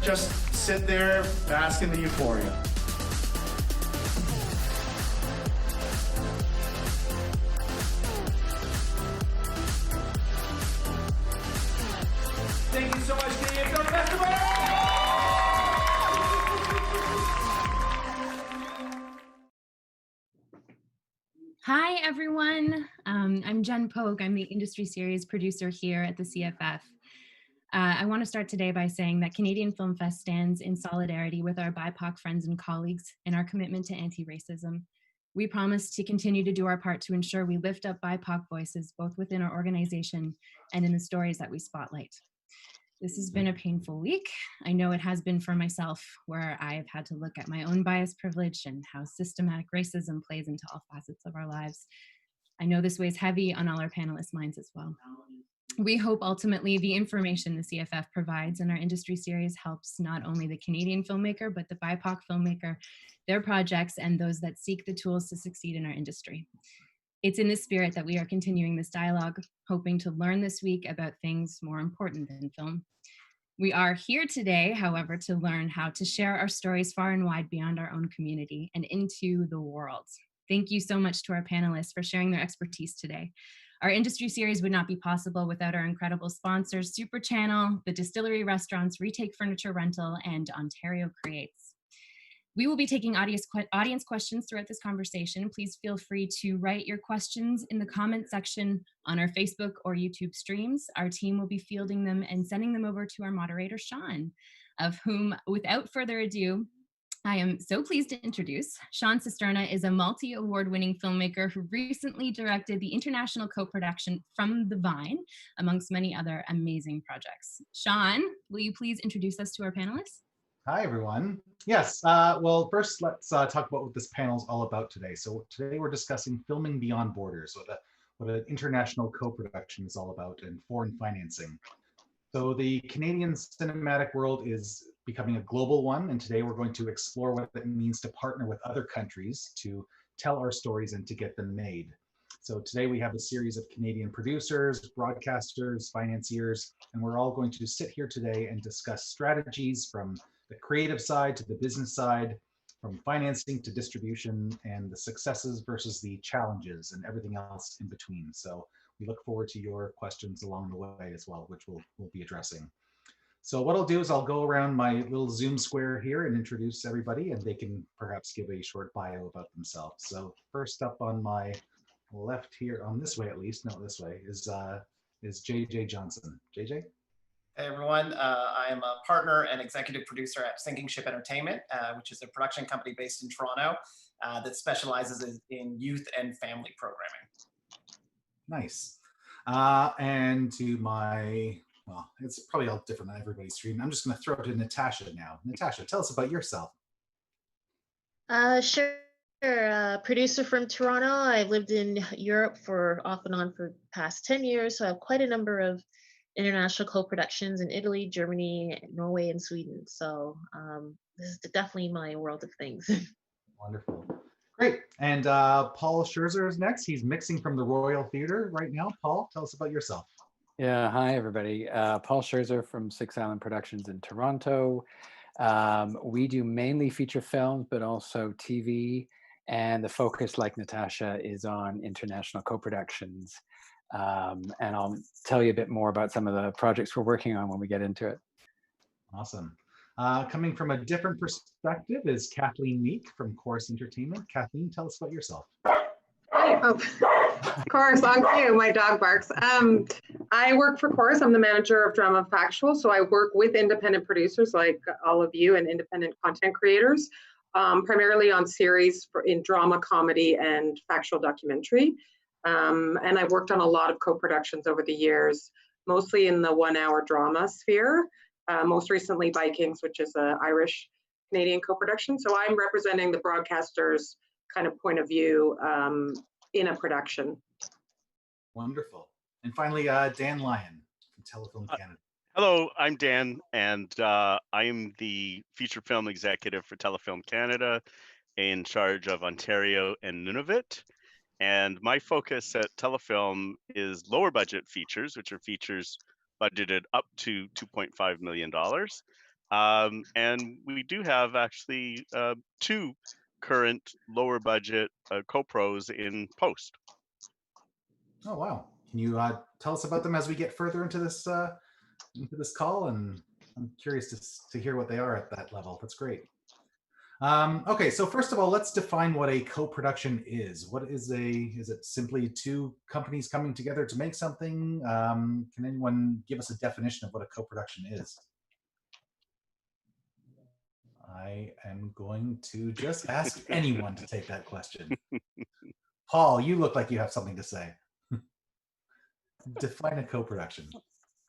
just sit there, bask in the euphoria. Thank you so much, Canadian Film Festival! Hi, everyone. I'm Jen Pogue. I'm the Industry Series producer here at the CFF. I want to start today by saying that Canadian Film Fest stands in solidarity with our BIPOC friends and colleagues in our commitment to anti-racism. We promise to continue to do our part to ensure we lift up BIPOC voices both within our organization and in the stories that we spotlight. This has been a painful week. I know it has been for myself, where I've had to look at my own bias, privilege, and how systematic racism plays into all facets of our lives. I know this weighs heavy on all our panelists' minds as well. We hope ultimately the information the CFF provides in our industry series helps not only the Canadian filmmaker, but the BIPOC filmmaker, their projects, and those that seek the tools to succeed in our industry. It's in this spirit that we are continuing this dialogue, hoping to learn this week about things more important than film. We are here today, however, to learn how to share our stories far and wide beyond our own community and into the world. Thank you so much to our panelists for sharing their expertise today. Our industry series would not be possible without our incredible sponsors, Super Channel, the Distillery Restaurants, Retake Furniture Rental, and Ontario Creates. We will be taking audience questions throughout this conversation. Please feel free to write your questions in the comment section on our Facebook or YouTube streams. Our team will be fielding them and sending them over to our moderator, Sean, of whom, without further ado, I am so pleased to introduce. Sean Cisterna is a multi-award-winning filmmaker who recently directed the international co-production From the Vine, amongst many other amazing projects. Sean, will you please introduce us to our panelists? Hi, everyone. Yes, well, first let's talk about what this panel is all about today. So today we're discussing filming beyond borders, what an international co-production is all about, and foreign financing. So the Canadian cinematic world is becoming a global one, and today we're going to explore what it means to partner with other countries to tell our stories and to get them made. So today we have a series of Canadian producers, broadcasters, financiers, and we're all going to sit here today and discuss strategies from the creative side to the business side, from financing to distribution, and the successes versus the challenges and everything else in between. So we look forward to your questions along the way as well, which we'll be addressing. So what I'll do is I'll go around my little Zoom square here and introduce everybody, and they can perhaps give a short bio about themselves. So first up on my left here, on this way at least, no, this way, is JJ Johnson. JJ? Hey everyone, I am a partner and executive producer at Sinking Ship Entertainment, which is a production company based in Toronto that specializes in youth and family programming. Nice. And to my, well, it's probably all different on everybody's stream. I'm just going to throw it to Natasha now. Natasha, tell us about yourself. Sure. Producer from Toronto. I've lived in Europe for off and on for the past 10 years, so I have quite a number of international co-productions in Italy, Germany, Norway, and Sweden. So this is definitely my world of things. Wonderful. Great. And Paul Scherzer is next. He's mixing from the Royal Theatre right now. Paul, tell us about yourself. Yeah, hi everybody. Paul Scherzer from Six Island Productions in Toronto. We do mainly feature films, but also TV. And the focus, like Natasha, is on international co-productions. And I'll tell you a bit more about some of the projects we're working on when we get into it. Awesome. Coming from a different perspective is Kathleen Meek from Chorus Entertainment. Kathleen, tell us about yourself. Oh, of course, on cue, my dog barks. I work for Chorus. I'm the manager of Drama Factual, so I work with independent producers like all of you and independent content creators, primarily on series in drama, comedy, and factual documentary. And I've worked on a lot of co-productions over the years, mostly in the 1 hour drama sphere. Most recently Vikings, which is an Irish Canadian co-production. So I'm representing the broadcaster's kind of point of view in a production. Wonderful. And finally, Dan Lyon from Telefilm Canada. Hello, I'm Dan, and I am the feature film executive for Telefilm Canada, in charge of Ontario and Nunavut. And my focus at Telefilm is lower budget features, which are features budgeted up to $2.5 million. And we do have actually two current lower budget co-pros in post. Oh, wow. Can you tell us about them as we get further into this call? And I'm curious to hear what they are at that level. That's great. Okay, so first of all, let's define what a co-production is. Is it simply two companies coming together to make something? Can anyone give us a definition of what a co-production is? I am going to just ask anyone to take that question. Paul, you look like you have something to say. Define a co-production.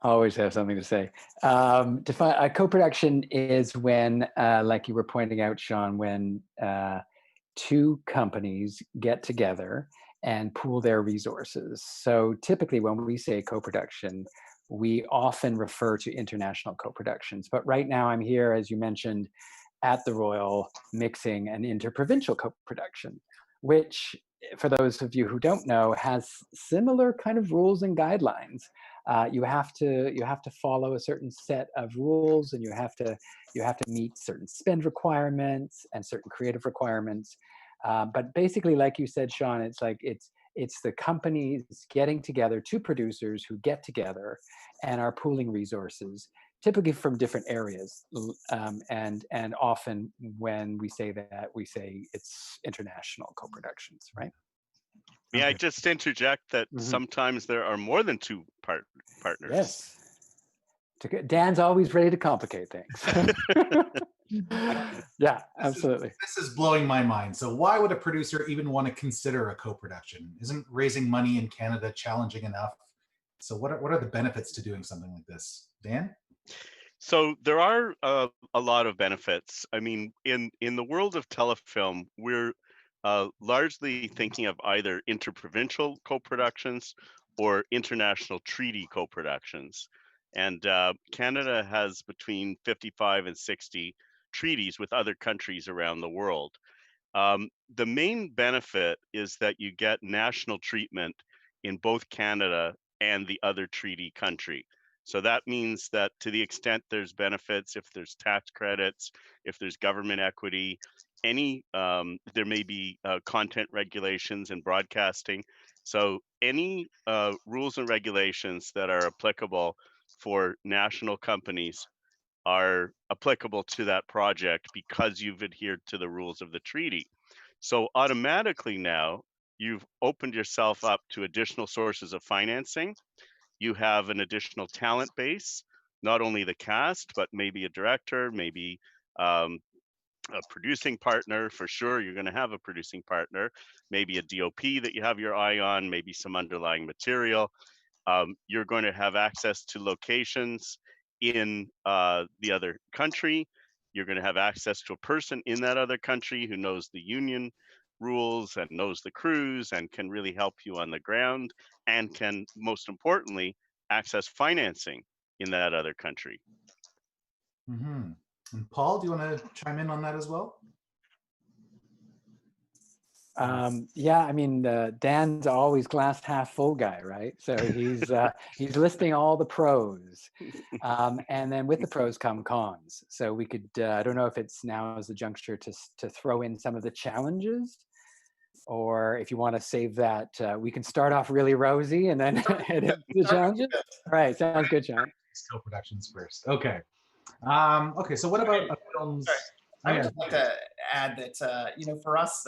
Always have something to say. Define a co-production is when, like you were pointing out, Sean, when two companies get together and pool their resources. So typically when we say co-production, we often refer to international co-productions. But right now I'm here, as you mentioned, at the Royal mixing an interprovincial co-production, which, for those of you who don't know, has similar kind of rules and guidelines. You have to follow a certain set of rules, and you have to meet certain spend requirements and certain creative requirements. But basically, like you said, Sean, it's the companies getting together, two producers who get together and are pooling resources, typically from different areas. And often when we say that, we say it's international co-productions, right? May I just interject that sometimes there are more than two partners? Yes. Dan's always ready to complicate things. Yeah, absolutely. This is blowing my mind. So why would a producer even want to consider a co-production? Isn't raising money in Canada challenging enough? So what are the benefits to doing something like this? Dan? So there are a lot of benefits. I mean, in the world of telefilm, we're largely thinking of either interprovincial co-productions or international treaty co-productions. And Canada has between 55 and 60 treaties with other countries around the world. The main benefit is that you get national treatment in both Canada and the other treaty country. So that means that to the extent there's benefits, if there's tax credits, if there's government equity, there may be content regulations in broadcasting. So any rules and regulations that are applicable for national companies are applicable to that project because you've adhered to the rules of the treaty. So automatically now you've opened yourself up to additional sources of financing. You have an additional talent base, not only the cast, but maybe a director, maybe a producing partner. For sure, you're going to have a producing partner, maybe a DOP that you have your eye on, maybe some underlying material. You're going to have access to locations in the other country. You're going to have access to a person in that other country who knows the union rules and knows the crews and can really help you on the ground and can, most importantly, access financing in that other country. Mm-hmm. And Paul, do you want to chime in on that as well? Yeah, I mean, Dan's always glass half full guy, right? So he's listing all the pros, and then with the pros come cons. So we could, I don't know if it's now as the juncture to throw in some of the challenges, or if you want to save that, we can start off really rosy and then head into the challenges. All right, sounds good, Sean. Co-productions first. Okay. Okay. So what about films? Sorry. I would just like to add that for us,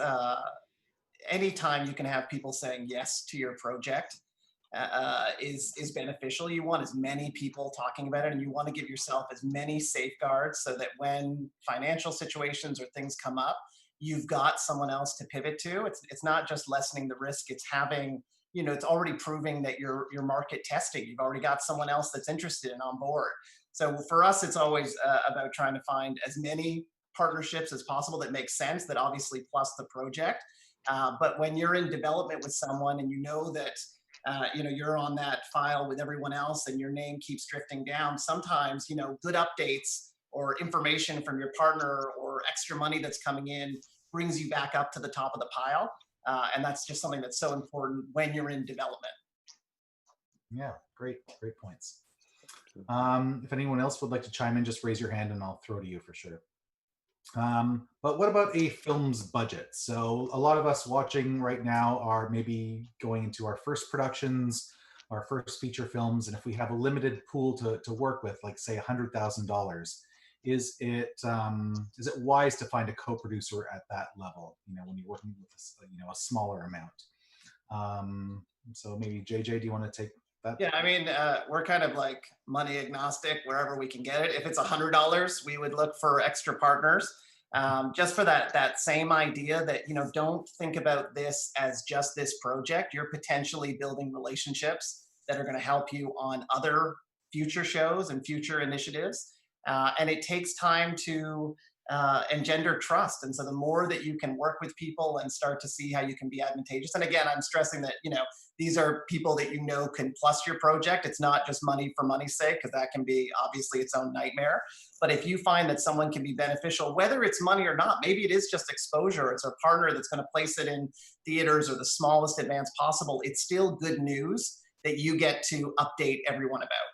anytime you can have people saying yes to your project is beneficial. You want as many people talking about it, and you want to give yourself as many safeguards so that when financial situations or things come up, you've got someone else to pivot to. It's not just lessening the risk. It's having, it's already proving that you're market testing. You've already got someone else that's interested and on board. So for us, it's always about trying to find as many partnerships as possible that make sense, that obviously plus the project. But when you're in development with someone and you know that you're on that file with everyone else and your name keeps drifting down, sometimes good updates or information from your partner or extra money that's coming in brings you back up to the top of the pile. And that's just something that's so important when you're in development. Yeah, great points. If anyone else would like to chime in, just raise your hand and I'll throw to you for sure. But what about a film's budget? So a lot of us watching right now are maybe going into our first productions, our first feature films, and if we have a limited pool to work with, like say $100,000, is it wise to find a co-producer at that level? You know, when you're working with a smaller amount. So maybe JJ, do you want to take that? Yeah, I mean, we're kind of like money agnostic wherever we can get it. If it's $100, we would look for extra partners. Just for that same idea that, don't think about this as just this project. You're potentially building relationships that are going to help you on other future shows and future initiatives. And it takes time to engender trust. And so the more that you can work with people and start to see how you can be advantageous. And again, I'm stressing that, these are people that can plus your project. It's not just money for money's sake, because that can be obviously its own nightmare. But if you find that someone can be beneficial, whether it's money or not, maybe it is just exposure. It's a partner that's going to place it in theaters or the smallest advance possible. It's still good news that you get to update everyone about.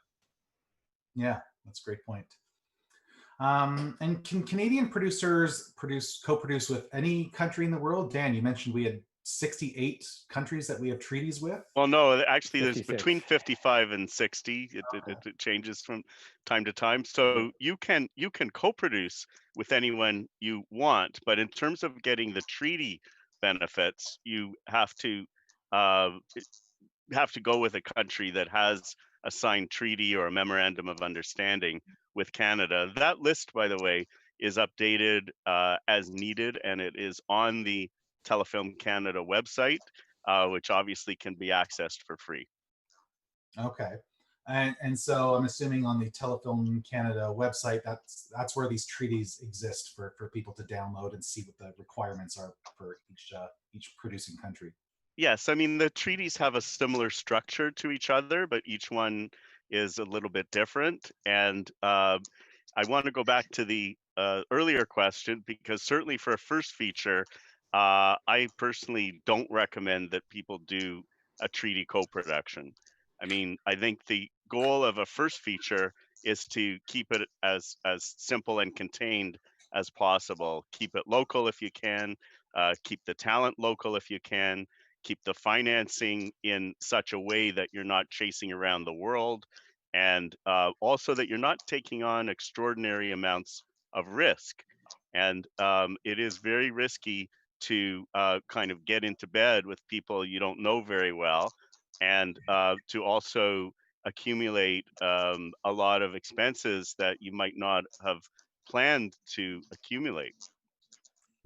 Yeah, that's a great point. And can Canadian producers co-produce with any country in the world? Dan, you mentioned we had 68 countries that we have treaties with. Well, no, actually, there's 56. between 55 and 60. It changes from time to time. So you can co-produce with anyone you want, but in terms of getting the treaty benefits, you have to go with a country that has a signed treaty or a memorandum of understanding with Canada. That list, by the way, is updated as needed, and it is on the Telefilm Canada website, which obviously can be accessed for free. Okay. And so I'm assuming on the Telefilm Canada website, that's where these treaties exist for people to download and see what the requirements are for each producing country. Yes, I mean, the treaties have a similar structure to each other, but each one is a little bit different. And I want to go back to the earlier question, because certainly for a first feature, I personally don't recommend that people do a treaty co-production. I mean, I think the goal of a first feature is to keep it as simple and contained as possible. Keep it local if you can, keep the talent local if you can, keep the financing in such a way that you're not chasing around the world, and also that you're not taking on extraordinary amounts of risk. And it is very risky to kind of get into bed with people you don't know very well, and to also accumulate a lot of expenses that you might not have planned to accumulate.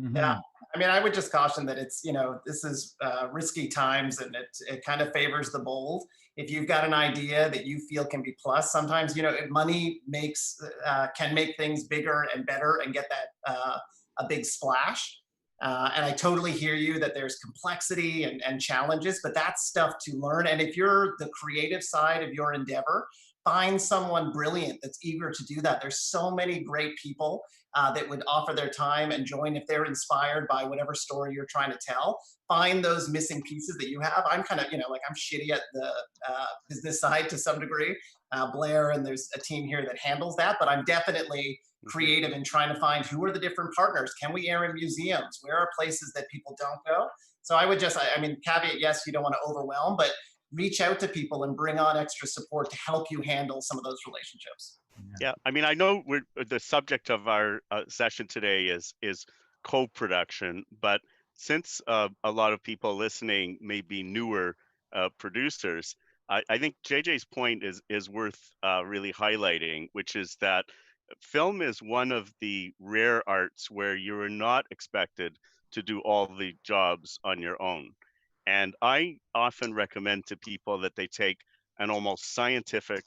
Mm-hmm. Yeah, I mean, I would just caution that it's, this is risky times, and it kind of favors the bold. If you've got an idea that you feel can be plus, sometimes, money can make things bigger and better and get that a big splash. And I totally hear you that there's complexity and challenges, but that's stuff to learn. And if you're the creative side of your endeavor, find someone brilliant that's eager to do that. There's so many great people that would offer their time and join if they're inspired by whatever story you're trying to tell. Find those missing pieces that you have. I'm kind of, I'm shitty at the business side to some degree. Blair, and there's a team here that handles that, but I'm definitely creative in trying to find who are the different partners. Can we air in museums? Where are places that people don't go? So I would just, I mean, caveat, yes, you don't want to overwhelm, but reach out to people and bring on extra support to help you handle some of those relationships. Yeah, I mean, I know the subject of our session today is co-production, but since a lot of people listening may be newer producers, I think JJ's point is worth really highlighting, which is that film is one of the rare arts where you are not expected to do all the jobs on your own. And I often recommend to people that they take an almost scientific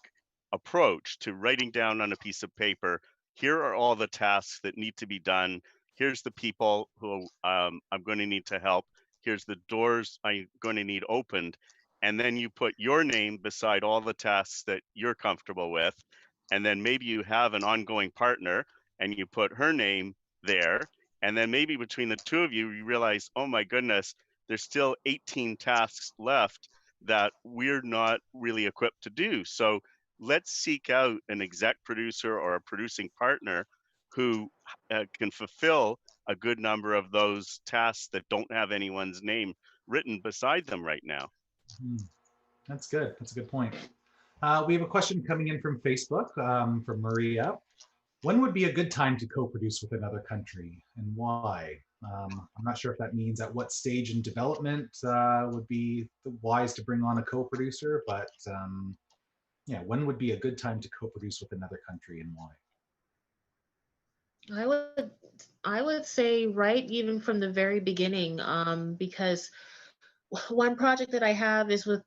approach to writing down on a piece of paper, here are all the tasks that need to be done. Here's the people who I'm going to need to help. Here's the doors I'm going to need opened. And then you put your name beside all the tasks that you're comfortable with. And then maybe you have an ongoing partner and you put her name there. And then maybe between the two of you, you realize, oh my goodness, there's still 18 tasks left that we're not really equipped to do. So let's seek out an exec producer or a producing partner who can fulfill a good number of those tasks that don't have anyone's name written beside them right now. That's good. That's a good point. We have a question coming in from Facebook from Maria. When would be a good time to co-produce with another country, and why? I'm not sure if that means at what stage in development would be wise to bring on a co-producer, but yeah, when would be a good time to co-produce with another country and why? I would say right even from the very beginning, because one project that I have is with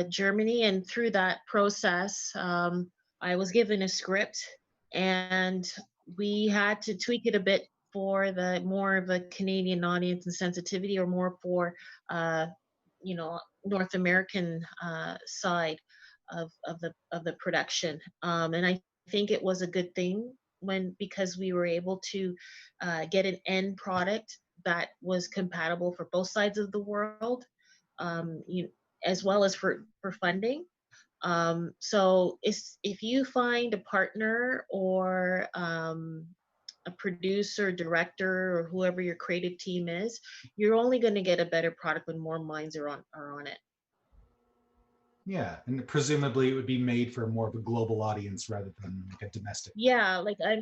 Germany, and through that process, I was given a script, and we had to tweak it a bit for the more of a Canadian audience and sensitivity, or more for North American side of the production. And I think it was a good thing because we were able to get an end product that was compatible for both sides of the world, as well as for funding. So if you find a partner or a producer, director, or whoever your creative team is, you're only going to get a better product when more minds are on it. Yeah, and presumably it would be made for more of a global audience rather than like a domestic. Yeah, I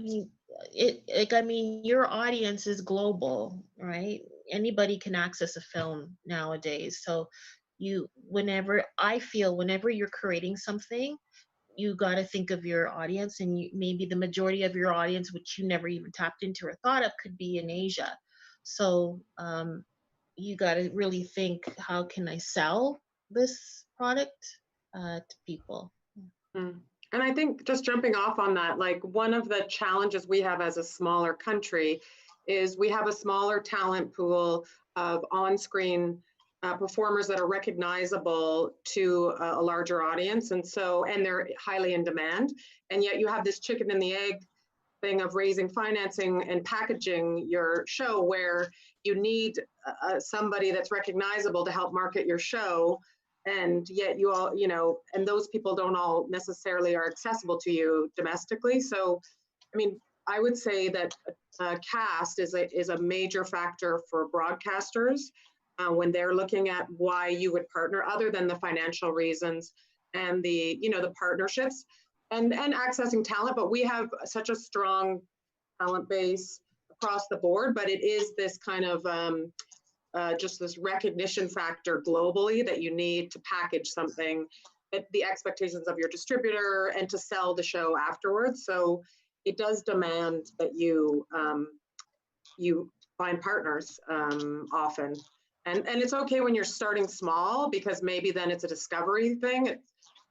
mean, your audience is global, right? Anybody can access a film nowadays. So whenever you're creating something, you got to think of your audience, and maybe the majority of your audience, which you never even tapped into or thought of, could be in Asia. So you got to really think, how can I sell this product to people? And I think, just jumping off on that, like, one of the challenges we have as a smaller country is we have a smaller talent pool of on-screen performers that are recognizable to a larger audience. And they're highly in demand. And yet you have this chicken and the egg thing of raising financing and packaging your show, where you need somebody that's recognizable to help market your show. And yet you all, and those people don't all necessarily are accessible to you domestically. So, I mean, I would say that cast is a major factor for broadcasters when they're looking at why you would partner, other than the financial reasons and the partnerships and accessing talent. But we have such a strong talent base across the board, but it is this kind of just this recognition factor globally that you need to package something at the expectations of your distributor and to sell the show afterwards. So it does demand that you find partners often. And it's okay when you're starting small, because maybe then it's a discovery thing.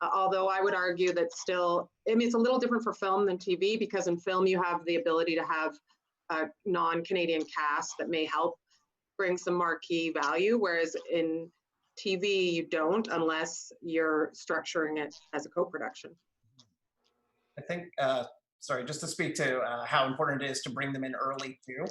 Although I would argue that still, I mean, it's a little different for film than TV, because in film you have the ability to have a non-Canadian cast that may help bring some marquee value, whereas in TV you don't, unless you're structuring it as a co-production. I think, sorry, just to speak to how important it is to bring them in early too.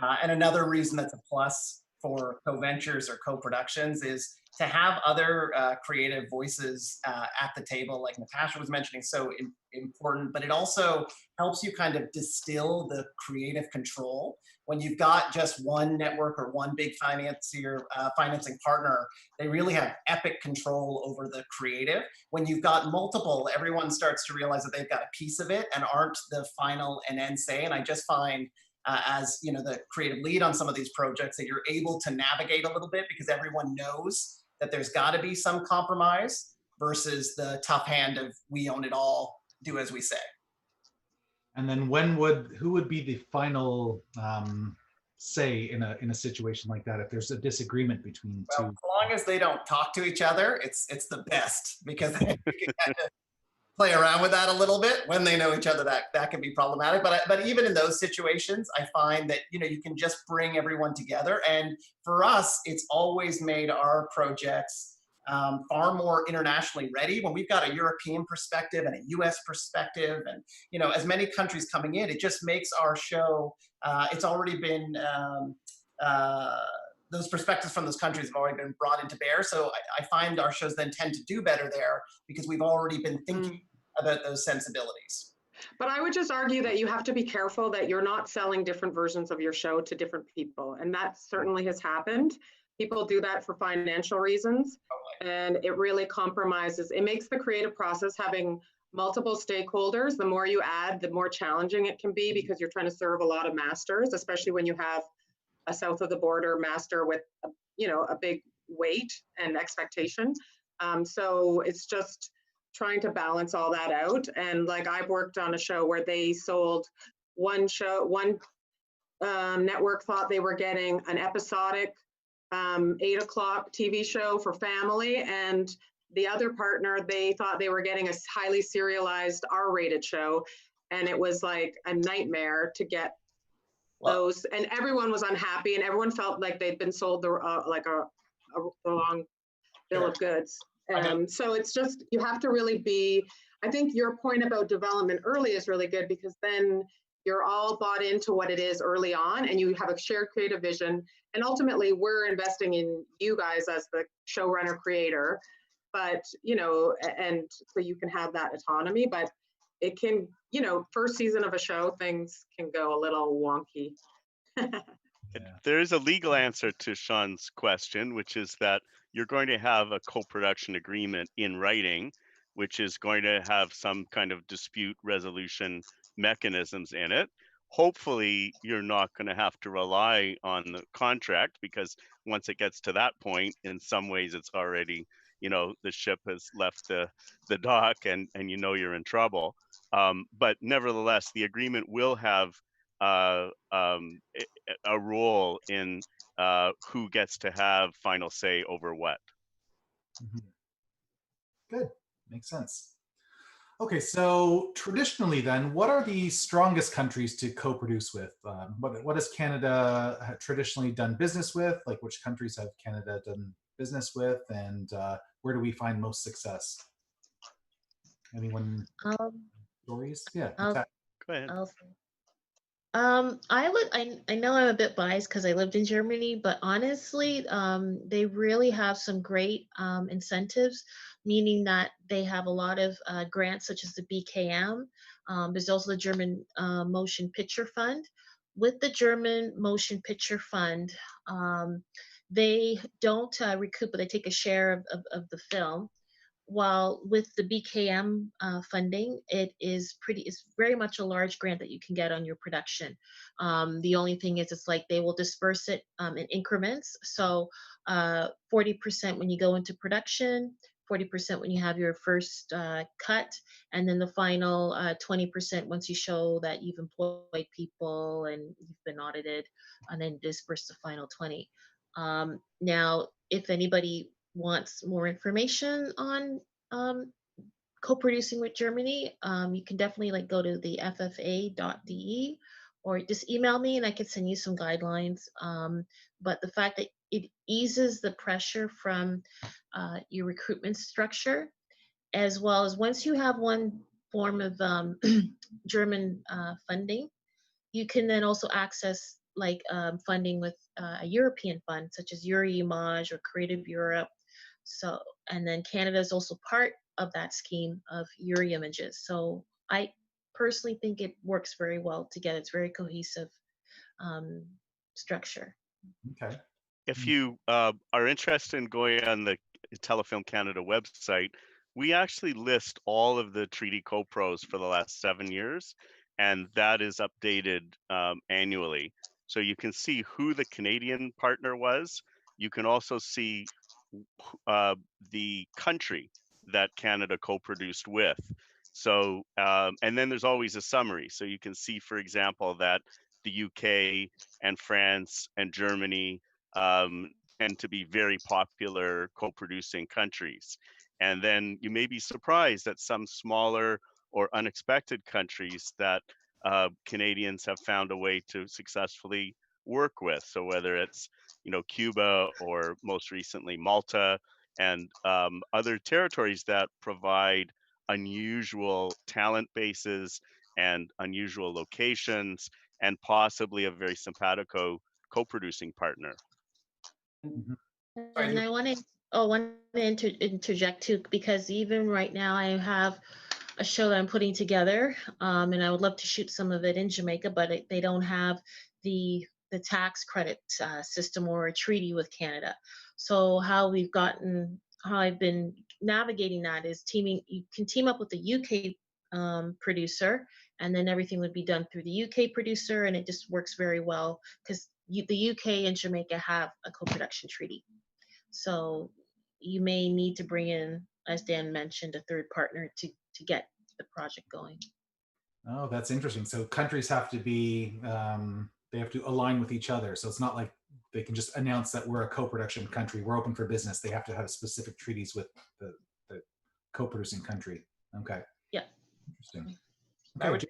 And another reason that's a plus for co-ventures or co-productions is to have other creative voices at the table, like Natasha was mentioning, so important, but it also helps you kind of distill the creative control. When you've got just one network or one big financing partner, they really have epic control over the creative. When you've got multiple, everyone starts to realize that they've got a piece of it and aren't the final and end say. And I just find as the creative lead on some of these projects, that you're able to navigate a little bit, because everyone knows that there's got to be some compromise versus the tough hand of we own it all, do as we say. And then who would be the final say in a situation like that if there's a disagreement between two? As long as they don't talk to each other, it's the best, because you can kind of play around with that a little bit. When they know each other, that can be problematic. But even in those situations, I find that you can just bring everyone together. And for us, it's always made our projects far more internationally ready. When we've got a European perspective and a US perspective, and as many countries coming in, it just makes our show, it's already been those perspectives from those countries have already been brought into bear. So I find our shows then tend to do better there, because we've already been thinking about those sensibilities. But I would just argue that you have to be careful that you're not selling different versions of your show to different people. And that certainly has happened. People do that for financial reasons. And it really compromises, it makes the creative process having multiple stakeholders. The more you add, the more challenging it can be because you're trying to serve a lot of masters, especially when you have a south of the border master with, a big weight and expectation. So it's just trying to balance all that out. And like I've worked on a show where they sold one network thought they were getting an episodic 8 o'clock TV show for family, and the other partner, they thought they were getting a highly serialized R-rated show, and it was like a nightmare to get those, and everyone was unhappy, and everyone felt like they'd been sold the wrong bill of goods. So it's just, you have to really be, I think your point about development early is really good, because then you're all bought into what it is early on, and you have a shared creative vision. And ultimately, we're investing in you guys as the showrunner creator, but, and so you can have that autonomy, but it can, first season of a show, things can go a little wonky. There is a legal answer to Sean's question, which is that you're going to have a co-production agreement in writing, which is going to have some kind of dispute resolution mechanisms in it. Hopefully, you're not going to have to rely on the contract, because once it gets to that point, in some ways it's already, the ship has left the dock, and you're in trouble. But nevertheless, the agreement will have a role in who gets to have final say over what. Good, makes sense. Okay, so traditionally then, what are the strongest countries to co-produce with? What has Canada traditionally done business with? Like, which countries have Canada done business with, and where do we find most success? Anyone? Stories? Yeah. Go ahead. I know I'm a bit biased because I lived in Germany, but honestly, they really have some great incentives, meaning that they have a lot of grants such as the BKM. There's also the German Motion Picture Fund. With the German Motion Picture Fund, they don't recoup, but they take a share of the film. While with the BKM funding, it's very much a large grant that you can get on your production. The only thing is, it's like they will disperse it in increments. So 40% when you go into production, 40% when you have your first cut, and then the final 20% once you show that you've employed people and you've been audited, and then disperse the final 20. Now, if anybody wants more information on co-producing with Germany, you can definitely go to the ffa.de, or just email me and I can send you some guidelines. But the fact that it eases the pressure from your recruitment structure, as well as once you have one form of German funding, you can then also access funding with a European fund, such as Euroimage or Creative Europe. So, and then Canada is also part of that scheme of Eurimages. So I personally think it works very well together. It's very cohesive structure. Okay. If you are interested in going on the Telefilm Canada website, we actually list all of the treaty co-pros for the last 7 years, and that is updated annually. So you can see who the Canadian partner was. You can also see the country that Canada co-produced with. So, and then there's always a summary. So you can see, for example, that the UK and France and Germany tend to be very popular co-producing countries. And then you may be surprised that some smaller or unexpected countries that Canadians have found a way to successfully work with. So whether it's, Cuba, or most recently Malta, and other territories that provide unusual talent bases and unusual locations, and possibly a very simpatico co-producing partner. And I want to interject too, because even right now I have a show that I'm putting together, and I would love to shoot some of it in Jamaica, but they don't have the tax credit system or a treaty with Canada. So how I've been navigating that is you can team up with the UK producer, and then everything would be done through the UK producer, and it just works very well because the UK and Jamaica have a co-production treaty. So you may need to bring in, as Dan mentioned, a third partner to get the project going. Oh, that's interesting. So countries have to be, they have to align with each other. So it's not like they can just announce that we're a co-production country, we're open for business. They have to have specific treaties with the co-producing country. Okay. Yeah. Interesting. I Okay. would,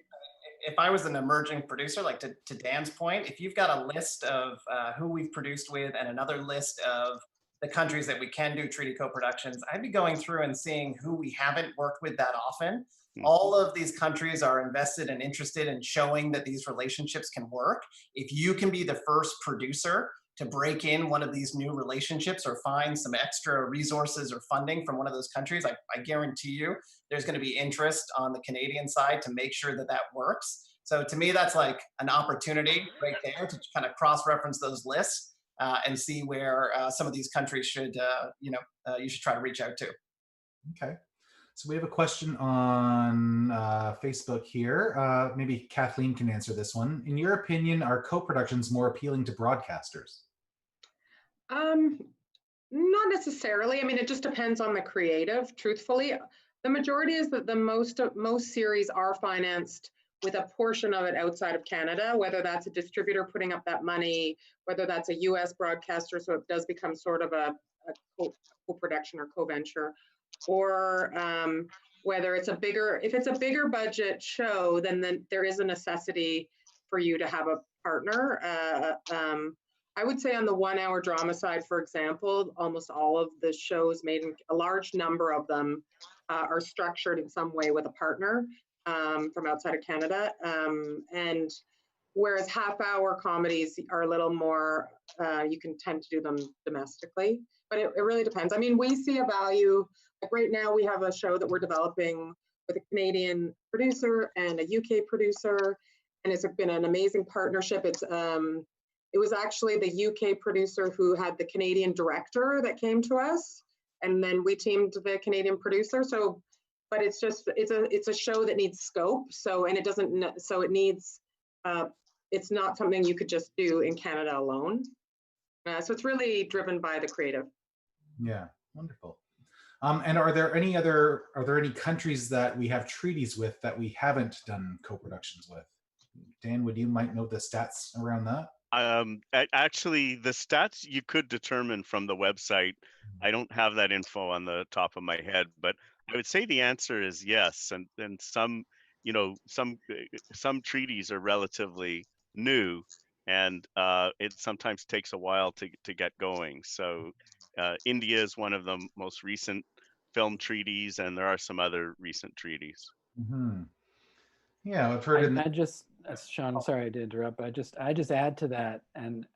if I was an emerging producer, like to Dan's point, if you've got a list of who we've produced with and another list of the countries that we can do treaty co-productions, I'd be going through and seeing who we haven't worked with that often. All of these countries are invested and interested in showing that these relationships can work. If you can be the first producer to break in one of these new relationships or find some extra resources or funding from one of those countries, I guarantee you there's going to be interest on the Canadian side to make sure that that works. So to me, that's like an opportunity right there to kind of cross-reference those lists and see where some of these countries should, you should try to reach out to. Okay. So we have a question on Facebook here. Maybe Kathleen can answer this one. In your opinion, are co-productions more appealing to broadcasters? Not necessarily. I mean, it just depends on the creative, truthfully. The majority is that most series are financed with a portion of it outside of Canada, whether that's a distributor putting up that money, whether that's a US broadcaster, so it does become sort of a co-production or co-venture, or whether it's if it's a bigger budget show, then there is a necessity for you to have a partner. I would say on the 1 hour drama side, for example, almost all of the shows made, a large number of them are structured in some way with a partner from outside of Canada. And whereas half-hour comedies are a little more, you can tend to do them domestically, but it really depends. I mean, we see a value, like right now we have a show that we're developing with a Canadian producer and a UK producer, and it's been an amazing partnership. It was actually the UK producer who had the Canadian director that came to us, and then we teamed the Canadian producer. So, but it's a show that needs scope. So, and it doesn't, so it needs, it's not something you could just do in Canada alone. So it's really driven by the creative. Yeah, wonderful. And are there any countries that we have treaties with that we haven't done co-productions with? Dan, might know the stats around that? Actually, the stats you could determine from the website. I don't have that info on the top of my head, but I would say the answer is yes. And some, some treaties are relatively new, and it sometimes takes a while to get going. So India is one of the most recent film treaties, and there are some other recent treaties. Mm-hmm. Yeah, I've heard. Sean, sorry to interrupt. I just add to that, and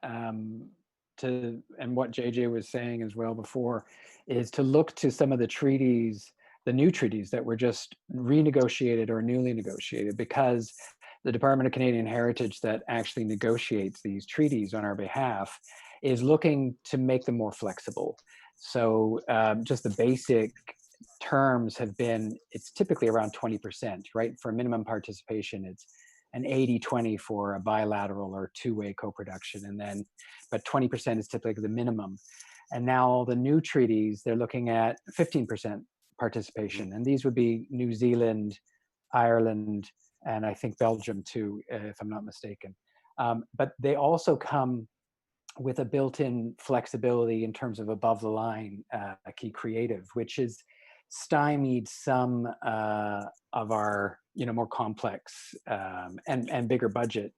what JJ was saying as well before, is to look to some of the treaties, the new treaties that were just renegotiated or newly negotiated, because the Department of Canadian Heritage that actually negotiates these treaties on our behalf is looking to make them more flexible. So just the basic terms have been, it's typically around 20%, right? For minimum participation, it's an 80-20 for a bilateral or two-way co-production, and then, but 20% is typically the minimum. And now all the new treaties, they're looking at 15% participation, and these would be New Zealand, Ireland, and I think Belgium too, if I'm not mistaken. But they also come with a built-in flexibility in terms of above the line key creative, which is stymied some of our more complex and bigger budget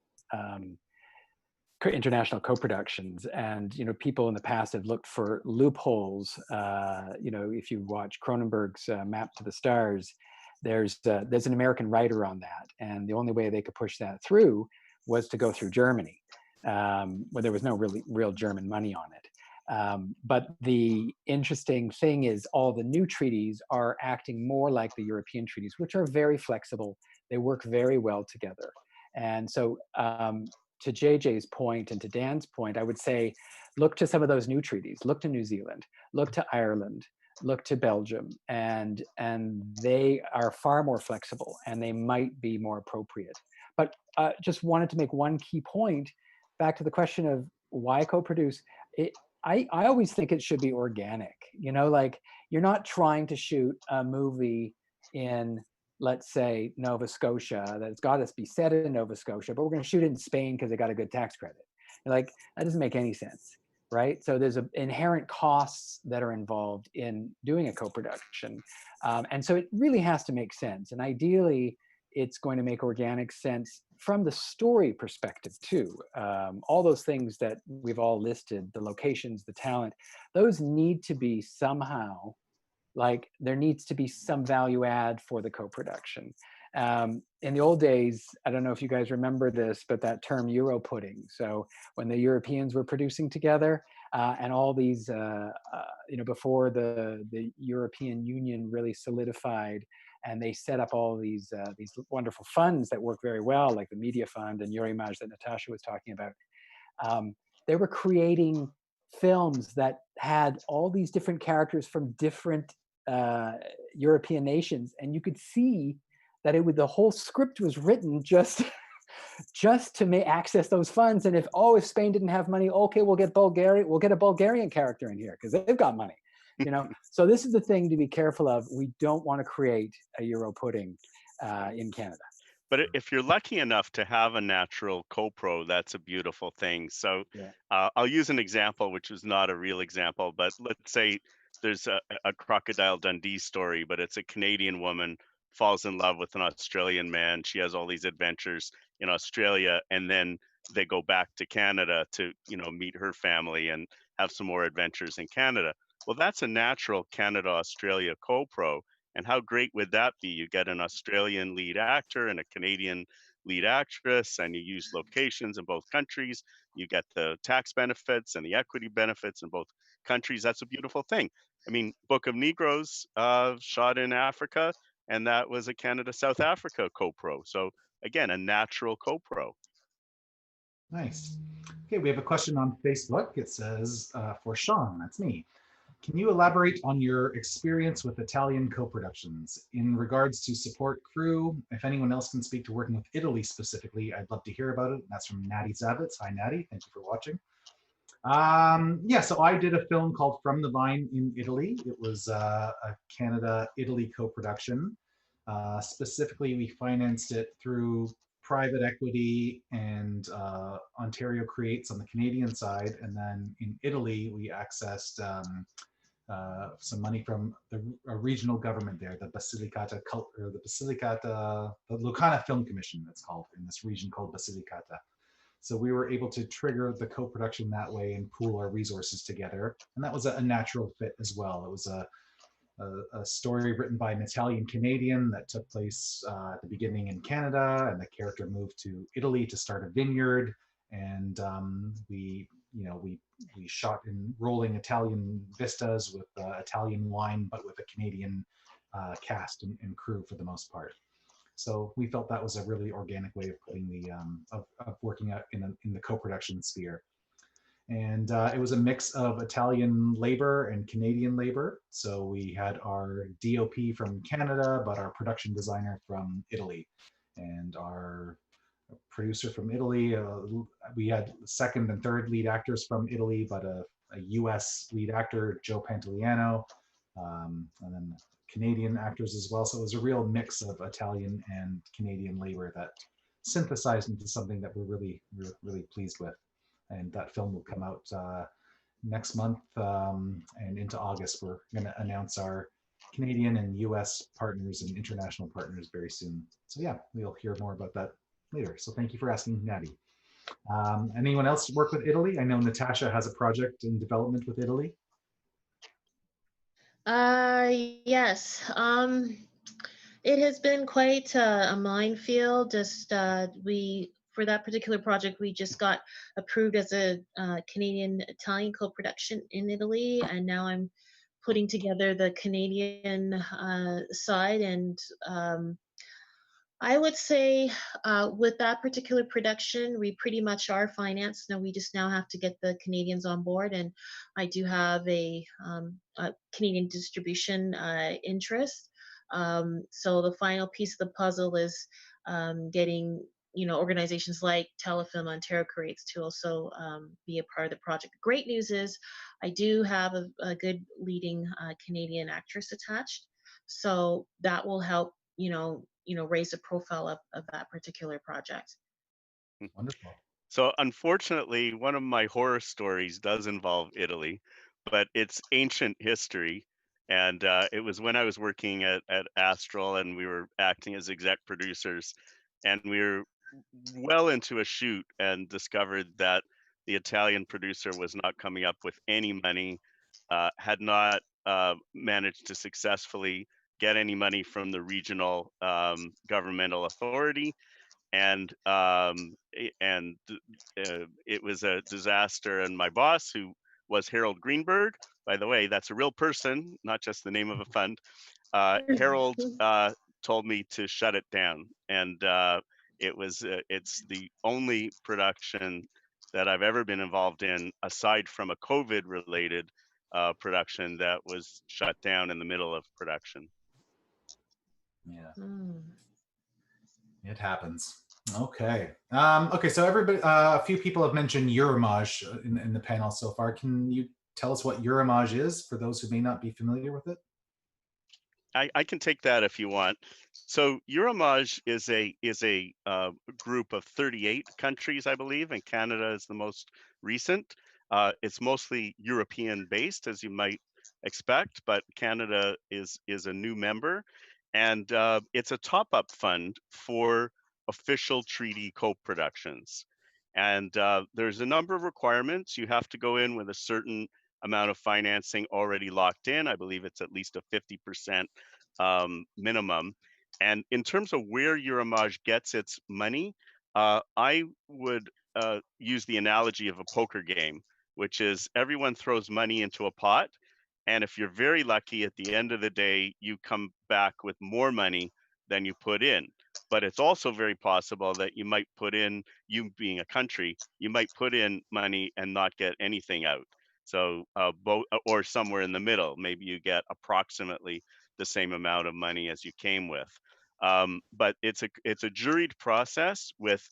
international co-productions. And people in the past have looked for loopholes. If you watch Cronenberg's Map to the Stars, there's an American writer on that, and the only way they could push that through was to go through Germany, where there was no real German money on it. But the interesting thing is all the new treaties are acting more like the European treaties, which are very flexible. They work very well together. And so to JJ's point and to Dan's point, I would say, look to some of those new treaties, look to New Zealand, look to Ireland, look to Belgium, and they are far more flexible and they might be more appropriate. But just wanted to make one key point back to the question of why co-produce. I always think it should be organic. You know, like you're not trying to shoot a movie in, let's say, Nova Scotia, that it's got to be set in Nova Scotia, but we're going to shoot it in Spain because they got a good tax credit. Like, that doesn't make any sense, right? So there's inherent costs that are involved in doing a co-production. And so it really has to make sense. And ideally, it's going to make organic sense from the story perspective too. All those things that we've all listed, the locations, the talent, those need to be somehow, like there needs to be some value add for the co-production. In the old days, I don't know if you guys remember this, but that term Euro pudding. So when the Europeans were producing together and all these, before the European Union really solidified, and they set up all these wonderful funds that work very well, like the Media Fund and Eurimage that Natasha was talking about. They were creating films that had all these different characters from different European nations, and you could see that the whole script was written just to access those funds. And if Spain didn't have money, okay, we'll get a Bulgarian character in here because they've got money. You know, so this is the thing to be careful of. We don't want to create a Euro pudding in Canada. But if you're lucky enough to have a natural co-pro, that's a beautiful thing. So I'll use an example, which is not a real example, but let's say there's a Crocodile Dundee story, but it's a Canadian woman falls in love with an Australian man. She has all these adventures in Australia, and then they go back to Canada to, meet her family and have some more adventures in Canada. Well, that's a natural Canada-Australia co-pro. And how great would that be? You get an Australian lead actor and a Canadian lead actress, and you use locations in both countries. You get the tax benefits and the equity benefits in both countries. That's a beautiful thing. I mean, Book of Negroes shot in Africa, and that was a Canada-South Africa co-pro. So again, a natural co-pro. Nice. Okay, we have a question on Facebook. It says, for Sean, that's me. Can you elaborate on your experience with Italian co-productions in regards to support crew? If anyone else can speak to working with Italy specifically, I'd love to hear about it. That's from Natty Zavitz. Hi, Natty. Thank you for watching. So I did a film called From the Vine in Italy. It was a Canada-Italy co-production. Specifically, we financed it through private equity and Ontario Creates on the Canadian side. And then in Italy, we accessed some money from the regional government there, the Lucana Film Commission, it's called, in this region called Basilicata. So we were able to trigger the co-production that way and pool our resources together. And that was a natural fit as well. It was a story written by an Italian Canadian that took place at the beginning in Canada, and the character moved to Italy to start a vineyard. And we shot in rolling Italian vistas with Italian wine, but with a Canadian cast and crew for the most part. So we felt that was a really organic way of putting of working out in the co-production sphere. And it was a mix of Italian labor and Canadian labor. So we had our DOP from Canada, but our production designer from Italy, and our producer from Italy. We had second and third lead actors from Italy, but a US lead actor, Joe Pantoliano, and then Canadian actors as well. So it was a real mix of Italian and Canadian labor that synthesized into something that we're really pleased with. And that film will come out next month and into August. We're going to announce our Canadian and US partners and international partners very soon. So yeah, we'll hear more about that later. So thank you for asking, Natty. Anyone else work with Italy? I know Natasha has a project in development with Italy. Yes. It has been quite a minefield. Just we for that particular project, we just got approved as a Canadian-Italian co-production in Italy, and now I'm putting together the Canadian side. And I would say with that particular production, we pretty much are financed. Now we just now have to get the Canadians on board, and I do have a Canadian distribution interest. So the final piece of the puzzle is getting organizations like Telefilm Ontario Creates to also be a part of the project. The great news is I do have a good leading Canadian actress attached, so that will help raise the profile of that particular project. Wonderful. So unfortunately, one of my horror stories does involve Italy, but it's ancient history. And it was when I was working at Astral and we were acting as exec producers, and we were well into a shoot and discovered that the Italian producer was not coming up with any money, had not managed to successfully get any money from the regional governmental authority, and it was a disaster. And my boss, who was Harold Greenberg, by the way, that's a real person, not just the name of a fund. Harold told me to shut it down, and it's the only production that I've ever been involved in, aside from a COVID-related production that was shut down in the middle of production. Yeah. Mm. It happens. Okay. Okay. So everybody, a few people have mentioned Euromage in the panel so far. Can you tell us what Euromage is for those who may not be familiar with it? I can take that if you want. So Euromage is a group of 38 countries, I believe, and Canada is the most recent. It's mostly European based, as you might expect, but Canada is a new member, and it's a top-up fund for official treaty co-productions. And there's a number of requirements. You have to go in with a certain amount of financing already locked in. I believe it's at least a 50% minimum. And in terms of where Euromage gets its money, I would use the analogy of a poker game, which is everyone throws money into a pot. And if you're very lucky, at the end of the day, you come back with more money than you put in. But it's also very possible that you might put in, you being a country, you might put in money and not get anything out. So both, or somewhere in the middle, maybe you get approximately the same amount of money as you came with. But it's a juried process with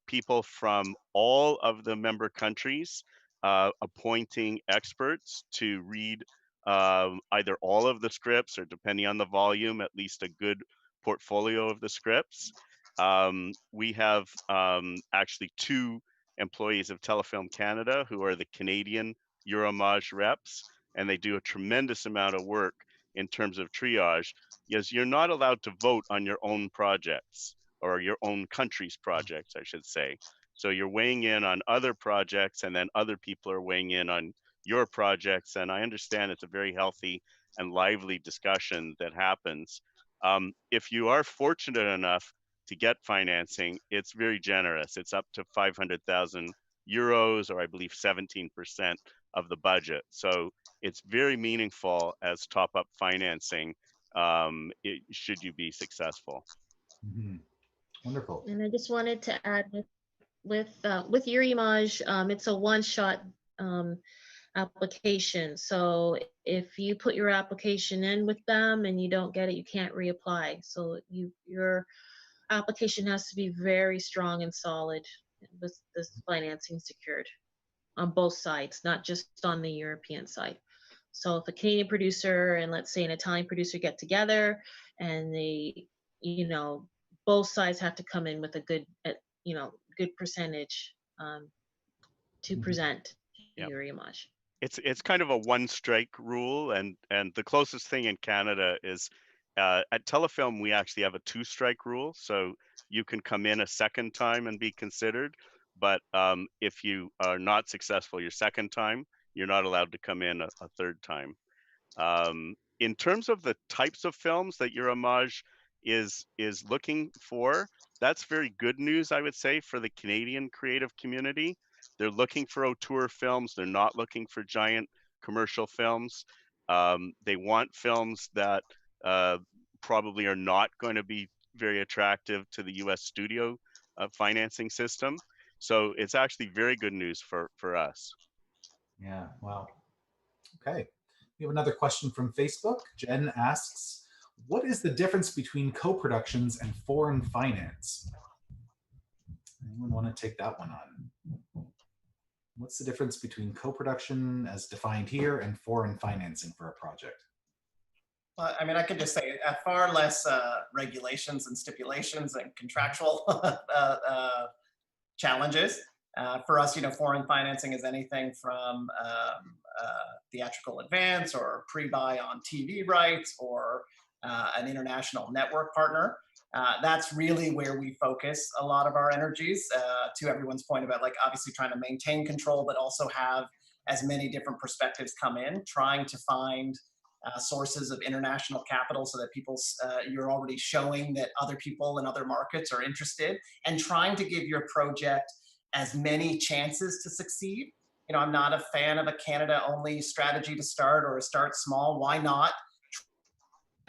people from all of the member countries appointing experts to read either all of the scripts, or depending on the volume, at least a good portfolio of the scripts. We have actually 2 employees of Telefilm Canada who are the Canadian Euromage reps, and they do a tremendous amount of work in terms of triage, because you're not allowed to vote on your own projects, or your own country's projects, I should say. So you're weighing in on other projects, and then other people are weighing in on your projects. And I understand it's a very healthy and lively discussion that happens. If you are fortunate enough to get financing, it's very generous. It's up to 500,000 euros, or I believe 17% of the budget. So it's very meaningful as top-up financing should you be successful. Mm-hmm. Wonderful. And I just wanted to add with Euromage, it's a one-shot application. So if you put your application in with them and you don't get it, you can't reapply. So your application has to be very strong and solid with this financing secured on both sides, not just on the European side. So if a Canadian producer and let's say an Italian producer get together, and they, both sides have to come in with a good, good percentage to present Euromage. It's kind of a one strike rule, and the closest thing in Canada is at Telefilm we actually have a 2-strike rule, so you can come in a second time and be considered, but if you are not successful your second time, you're not allowed to come in a third time. In terms of the types of films that Euromage is looking for. That's very good news, I would say, for the Canadian creative community. They're looking for auteur films. They're not looking for giant commercial films. They want films that probably are not going to be very attractive to the U.S. studio financing system. So it's actually very good news for us. Yeah, wow. Okay. We have another question from Facebook. Jen asks, what is the difference between co-productions and foreign finance? Anyone want to take that one on? What's the difference between co-production as defined here and foreign financing for a project? Well, I mean, I could just say far less regulations and stipulations and contractual challenges. For us, foreign financing is anything from theatrical advance or pre-buy on TV rights or an international network partner. That's really where we focus a lot of our energies, to everyone's point about like obviously trying to maintain control, but also have as many different perspectives come in, trying to find sources of international capital so that you're already showing that other people in other markets are interested, and trying to give your project as many chances to succeed. I'm not a fan of a Canada only strategy to start, or a start small. Why not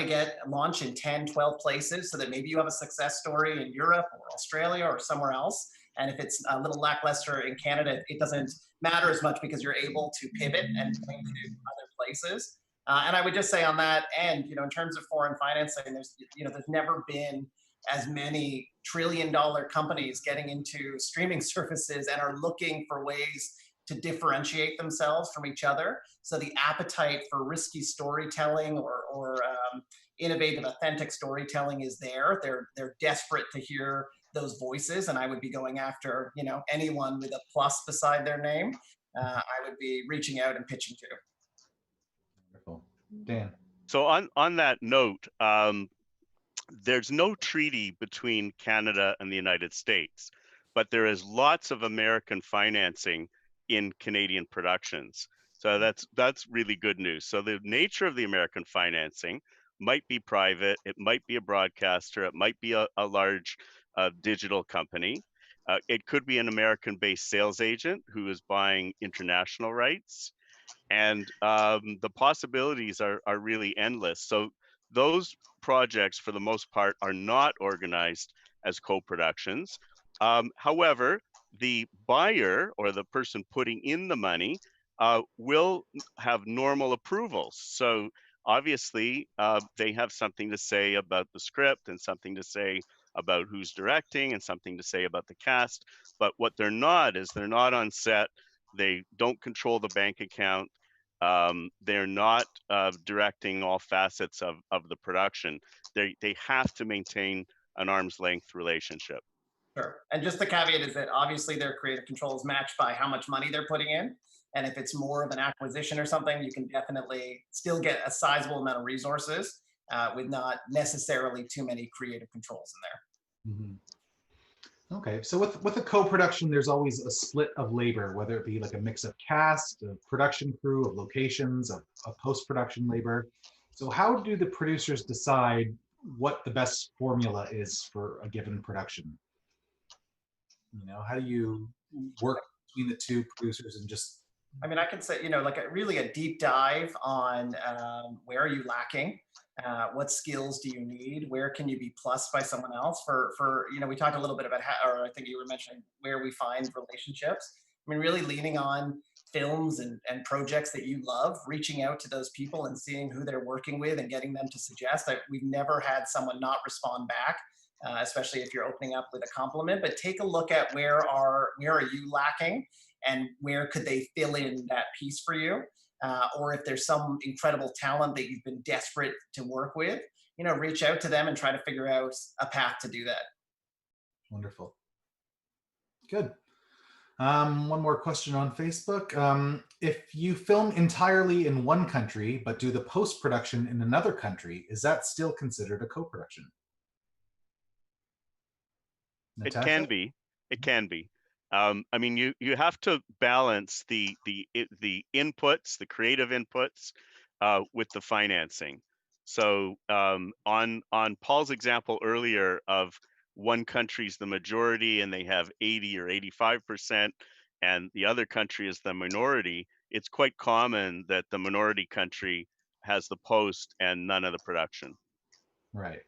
get launch in 10, 12 places so that maybe you have a success story in Europe or Australia or somewhere else. And if it's a little lackluster in Canada, it doesn't matter as much because you're able to pivot and point to other places. And I would just say on that end, in terms of foreign financing, there's never been as many trillion-dollar companies getting into streaming services and are looking for ways to differentiate themselves from each other. So the appetite for risky storytelling or innovative, authentic storytelling is there. They're desperate to hear those voices, and I would be going after anyone with a plus beside their name. I would be reaching out and pitching to. Wonderful. Dan. So on that note, there's no treaty between Canada and the United States, but there is lots of American financing in Canadian productions. So that's really good news. So the nature of the American financing might be private, it might be a broadcaster, it might be a large digital company. It could be an American-based sales agent who is buying international rights. And the possibilities are really endless. So those projects, for the most part, are not organized as co-productions. However, the buyer or the person putting in the money will have normal approvals. So obviously, they have something to say about the script and something to say about who's directing and something to say about the cast. But what they're not is they're not on set. They don't control the bank account. They're not directing all facets of the production. They have to maintain an arm's length relationship. Sure. And just the caveat is that obviously their creative control is matched by how much money they're putting in. And if it's more of an acquisition or something, you can definitely still get a sizable amount of resources with not necessarily too many creative controls in there. Mm-hmm. Okay, so with a co-production, there's always a split of labor, whether it be like a mix of cast, of production crew, of locations, of post-production labor. So how do the producers decide what the best formula is for a given production? How do you work between the two producers and just... I mean, I could say, like really a deep dive on where are you lacking? What skills do you need? Where can you be plus by someone else? We talked a little bit about how, or I think you were mentioning where we find relationships. I mean, really leaning on films and projects that you love, reaching out to those people and seeing who they're working with and getting them to suggest. We've never had someone not respond back, especially if you're opening up with a compliment. But take a look at where are you lacking and where could they fill in that piece for you. Or if there's some incredible talent that you've been desperate to work with, reach out to them and try to figure out a path to do that. Wonderful. Good. One more question on Facebook. If you film entirely in one country, but do the post-production in another country, is that still considered a co-production? Natasha? It can be. I mean, you have to balance the inputs, the creative inputs, with the financing. So on Paul's example earlier of one country's the majority and they have 80 or 85%, and the other country is the minority, it's quite common that the minority country has the post and none of the production. Right.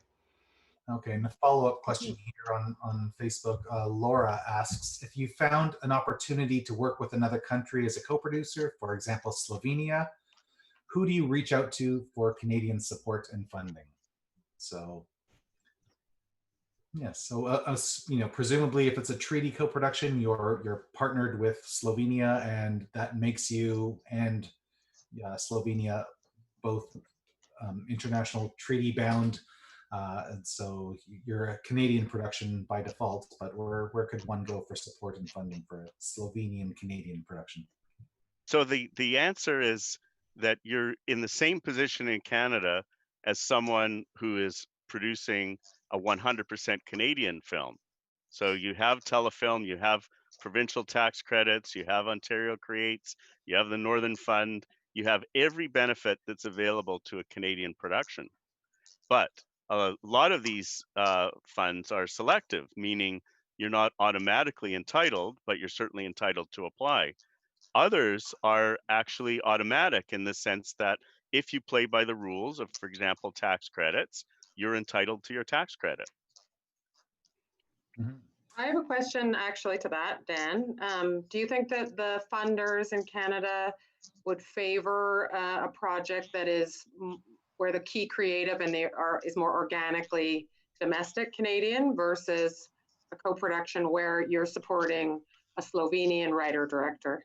Okay, and the follow-up question here on Facebook, Laura asks, if you found an opportunity to work with another country as a co-producer, for example, Slovenia, who do you reach out to for Canadian support and funding? So, yes, so presumably if it's a treaty co-production, you're partnered with Slovenia, and that makes you and Slovenia both international treaty bound. And so you're a Canadian production by default, but where could one go for support and funding for a Slovenian Canadian production? So the answer is that you're in the same position in Canada as someone who is producing a 100% Canadian film. So you have telefilm, you have provincial tax credits, you have Ontario Creates, you have the Northern Fund, you have every benefit that's available to a Canadian production. But a lot of these funds are selective, meaning you're not automatically entitled, but you're certainly entitled to apply. Others are actually automatic in the sense that if you play by the rules of, for example, tax credits, you're entitled to your tax credit. Mm-hmm. I have a question actually to that, Dan. Do you think that the funders in Canada would favor a project that is where the key creative and is more organically domestic Canadian versus a co-production where you're supporting a Slovenian writer director?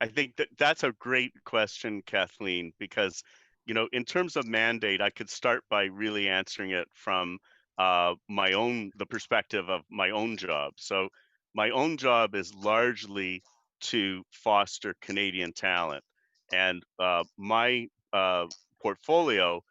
I think that that's a great question, Kathleen, because, you know, in terms of mandate, I could start by really answering it from the perspective of my own job. So my own job is largely to foster Canadian talent. And my portfolio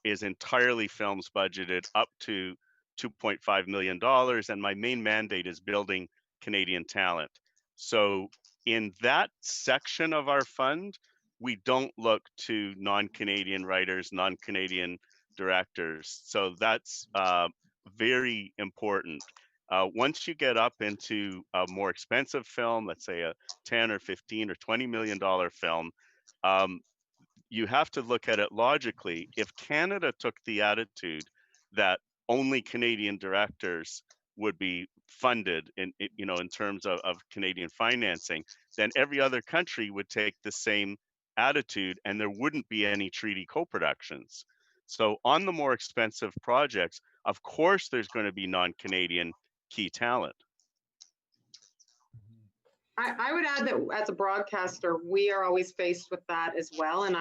is entirely films budgeted up to $2.5 million. And my main mandate is building Canadian talent. So in that section of our fund, we don't look to non-Canadian writers, non-Canadian directors. So that's very important. Once you get up into a more expensive film, let's say a 10 or 15 or $20 million film, you have to look at it logically. If Canada took the attitude that only Canadian directors would be funded in terms of Canadian financing, then every other country would take the same attitude and there wouldn't be any treaty co-productions. So on the more expensive projects, of course, there's going to be non-Canadian key talent. I would add that as a broadcaster, we are always faced with that as well. And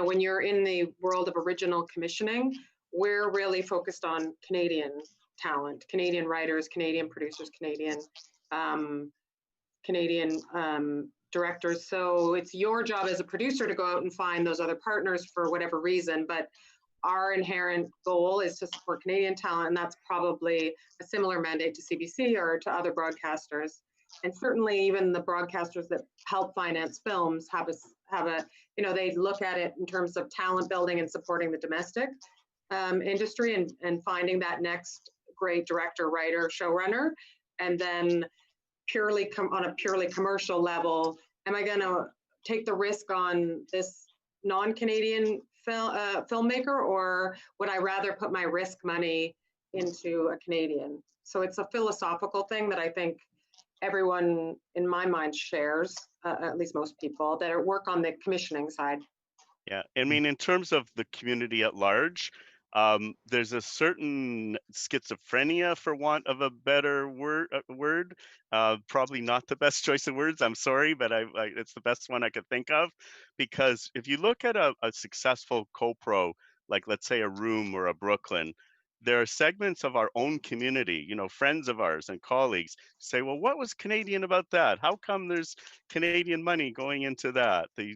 when you're in the world of original commissioning, we're really focused on Canadian talent, Canadian writers, Canadian producers, Canadian directors. So it's your job as a producer to go out and find those other partners for whatever reason. But our inherent goal is to support Canadian talent, and that's probably a similar mandate to CBC or to other broadcasters. And certainly even the broadcasters that help finance films have they look at it in terms of talent building and supporting the domestic industry and finding that next great director, writer, showrunner. And then on a purely commercial level, am I going to take the risk on this non-Canadian filmmaker, or would I rather put my risk money into a Canadian? So it's a philosophical thing that I think everyone in my mind shares, at least most people that work on the commissioning side. Yeah, I mean, in terms of the community at large, there's a certain schizophrenia, for want of a better word. Probably not the best choice of words. I'm sorry, but it's the best one I could think of. Because if you look at a successful co-pro, like let's say a Room or a Brooklyn, there are segments of our own community, friends of ours and colleagues say, well, what was Canadian about that? How come there's Canadian money going into that? The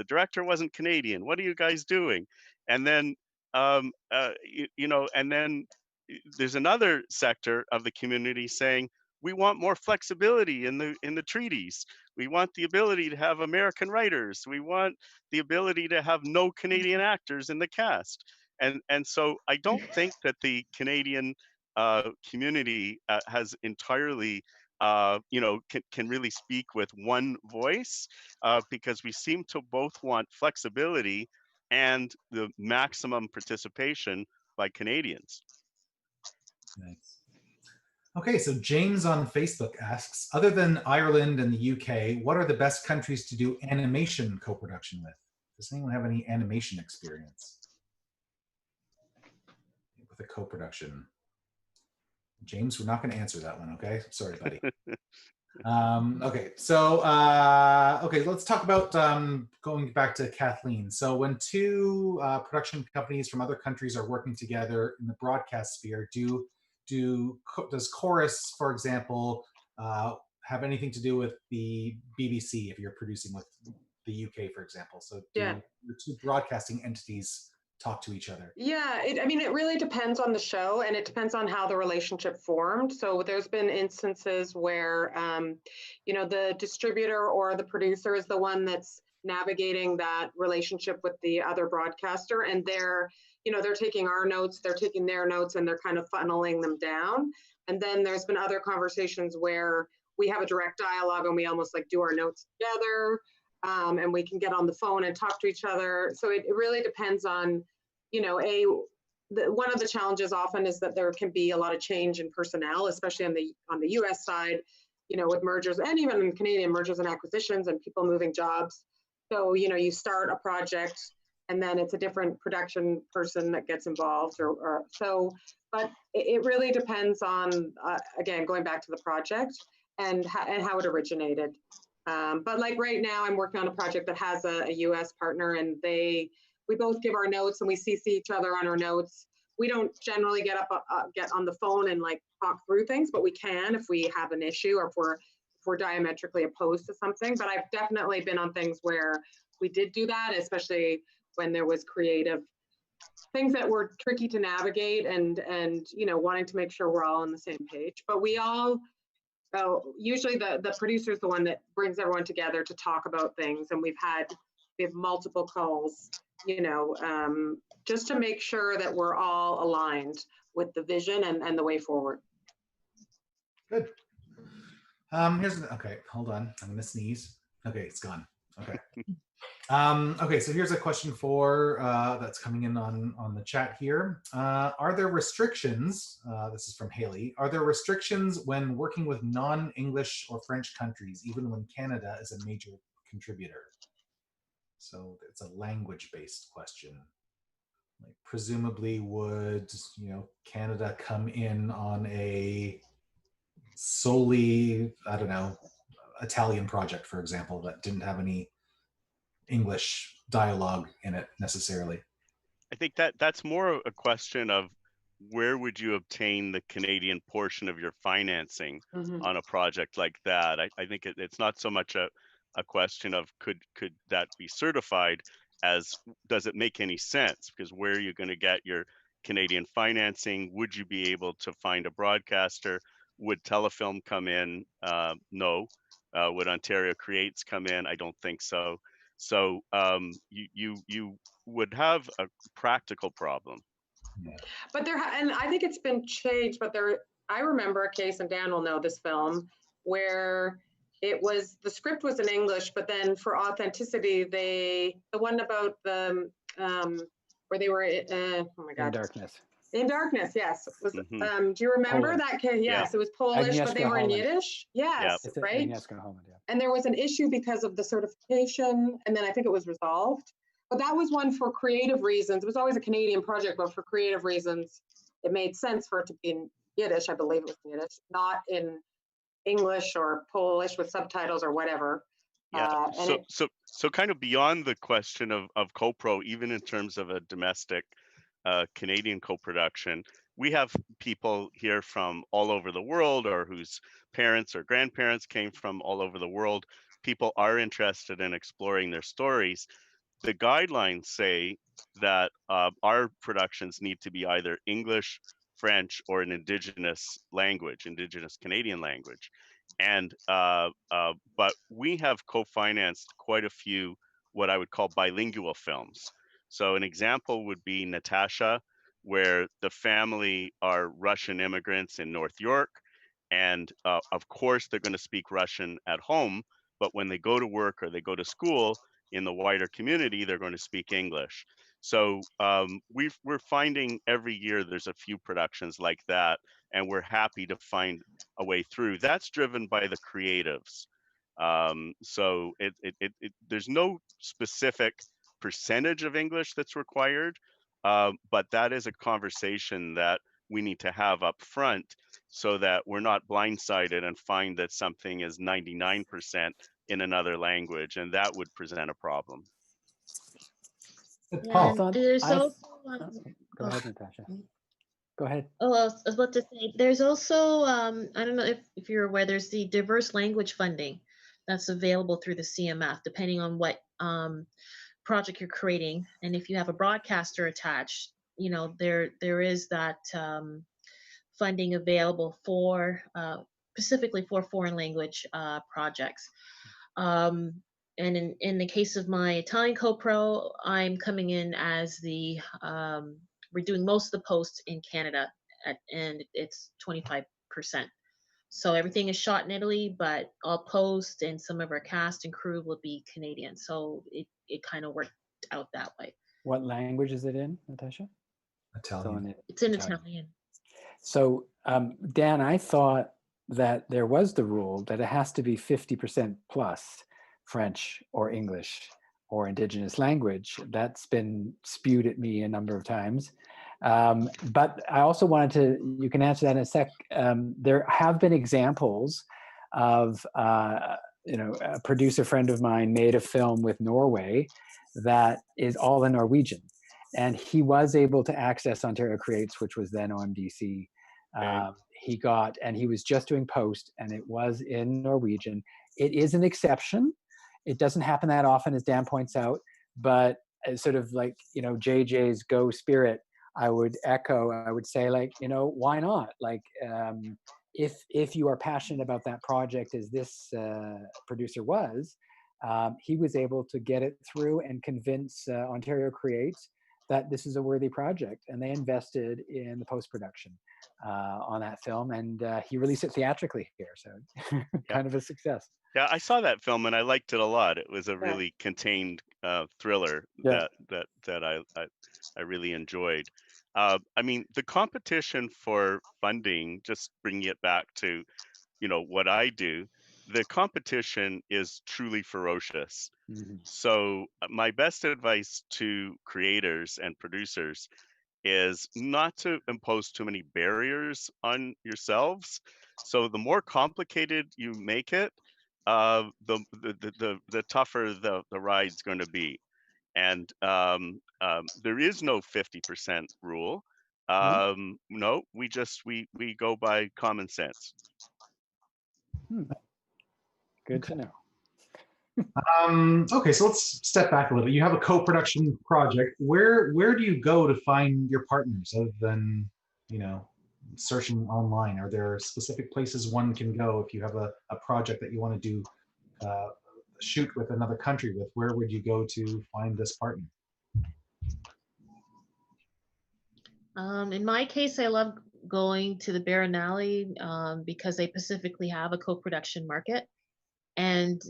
director wasn't Canadian. What are you guys doing? And then, and then there's another sector of the community saying, we want more flexibility in the treaties. We want the ability to have American writers. We want the ability to have no Canadian actors in the cast. And so I don't think that the Canadian community has entirely can really speak with one voice, because we seem to both want flexibility and the maximum participation by Canadians. Nice. Okay, so James on Facebook asks, other than Ireland and the UK, what are the best countries to do animation co-production with? Does anyone have any animation experience with a co-production? James, we're not going to answer that one, okay? Sorry, buddy. Okay, so okay, let's talk about going back to Kathleen. So when two production companies from other countries are working together in the broadcast sphere, does Chorus, for example, have anything to do with the BBC if you're producing with the UK, for example? So do the two broadcasting entities talk to each other? Yeah, I mean, it really depends on the show, and it depends on how the relationship formed. So there's been instances where, the distributor or the producer is the one that's navigating that relationship with the other broadcaster, and they're taking our notes, they're taking their notes, and they're kind of funneling them down. And then there's been other conversations where we have a direct dialogue and we almost like do our notes together. And we can get on the phone and talk to each other. So it really depends on, one of the challenges often is that there can be a lot of change in personnel, especially on the US side, with mergers and even in Canadian mergers and acquisitions and people moving jobs. So, you start a project and then it's a different production person that gets involved or so, but it really depends on, again, going back to the project and how it originated. But like right now, I'm working on a project that has a US partner, and we both give our notes and we CC each other on our notes. We don't generally get on the phone and like talk through things, but we can if we have an issue or if we're diametrically opposed to something. But I've definitely been on things where we did do that, especially when there was creative things that were tricky to navigate and wanting to make sure we're all on the same page. But we all. So usually the producer is the one that brings everyone together to talk about things, and we have multiple calls, just to make sure that we're all aligned with the vision and the way forward. Good. Okay, hold on. I'm gonna sneeze. Okay, it's gone. Okay. Okay, so here's a question for that's coming in on the chat here. Are there restrictions? This is from Haley. Are there restrictions when working with non-English or French countries, even when Canada is a major contributor? So it's a language-based question. Like presumably, would Canada come in on a solely, I don't know, Italian project, for example, that didn't have any English dialogue in it necessarily? I think that's more a question of where would you obtain the Canadian portion of your financing on a project like that. I think it's not so much a question of could that be certified as does it make any sense, because where are you going to get your Canadian financing? Would you be able to find a broadcaster? Would Telefilm come in? No. Would Ontario Creates come in? I don't think so. So you would have a practical problem. Yeah. But and I think it's been changed, but I remember a case, and Dan will know this film, where the script was in English, but then for authenticity, the one about the, where they were, oh my God. In Darkness. In Darkness, yes. Was do you remember Polish. that case? Yes, it was Polish, but they were in Yiddish. Yes, It's right? Agnieszka Holland, yeah. And there was an issue because of the certification, and then I think it was resolved. But that was one for creative reasons. It was always a Canadian project, but for creative reasons, it made sense for it to be in Yiddish. I believe it was in Yiddish, not in English or Polish with subtitles or whatever. Yeah. So kind of beyond the question of co-pro, even in terms of a domestic Canadian co-production, we have people here from all over the world, or whose parents or grandparents came from all over the world. People are interested in exploring their stories. The guidelines say that our productions need to be either English, French, or an Indigenous language, Indigenous Canadian language. And but we have co-financed quite a few what I would call bilingual films. So an example would be Natasha, where the family are Russian immigrants in North York. And of course, they're going to speak Russian at home, but when they go to work or they go to school in the wider community, they're going to speak English. So we're finding every year there's a few productions like that, and we're happy to find a way through. That's driven by the creatives. So there's no specific percentage of English that's required, but that is a conversation that we need to have up front so that we're not blindsided and find that something is 99% in another language, and that would present a problem. Paul. And there's also Go ahead, Natasha. Go ahead. Oh, I was about to say, there's also, I don't know if you're aware, there's the diverse language funding that's available through the CMF, depending on what project you're creating. And if you have a broadcaster attached, you know, there is that funding available for, specifically for foreign language projects. And in the case of my Italian co-pro, I'm coming in as the, we're doing most of the posts in Canada, and it's 25%. So everything is shot in Italy, but all post and some of our cast and crew will be Canadian. So it kind of worked out that way. What language is it in, Natasha? Italian. It's in Italian. So Dan, I thought that there was the rule that it has to be 50% plus French or English or Indigenous language. That's been spewed at me a number of times. But I also wanted to, you can answer that in a sec. There have been examples of, you know, a producer friend of mine made a film with Norway that is all in Norwegian. And he was able to access Ontario Creates, which was then OMDC. He got, and he was just doing post, and it was in Norwegian. It is an exception. It doesn't happen that often, as Dan points out, but sort of like, you know, JJ's Go Spirit, I would echo, I would say, like, you know, why not? Like, if you are passionate about that project as this producer was, he was able to get it through and convince Ontario Creates that this is a worthy project, and they invested in the post-production on that film, and he released it theatrically here, so kind of a success. Yeah, I saw that film and I liked it a lot. It was a really contained thriller that I really enjoyed. I mean, the competition for funding, just bringing it back to, you know, what I do, the competition is truly ferocious. Mm-hmm. So my best advice to creators and producers is not to impose too many barriers on yourselves. So the more complicated you make it, the tougher the ride's going to be. And there is no 50% rule. No, we go by common sense. Good to know. Okay, so let's step back a little bit. You have a co-production project. Where do you go to find your partners other than, you know, searching online? Are there specific places one can go if you have a project that you want to do shoot with another country with? Where would you go to find this partner? In my case, I love going to the Berrinale because they specifically have a co-production market. And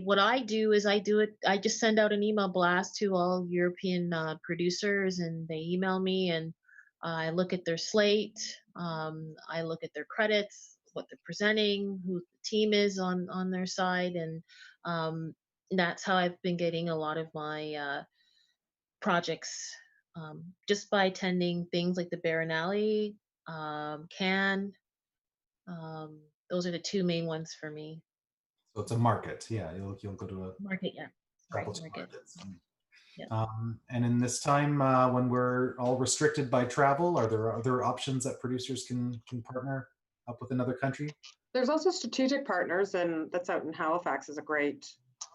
what I do is I just send out an email blast to all European producers, and they email me, and I look at their slate, I look at their credits, what they're presenting, who the team is on their side, and that's how I've been getting a lot of my projects, just by attending things like the Berrinale, Cannes. Those are the two main ones for me. So it's a market, yeah. You'll go to a Market, yeah. travel to Market. markets. Yeah. And in this time when we're all restricted by travel, are there other options that producers can partner up with another country? There's also strategic partners, and that's out in Halifax is a great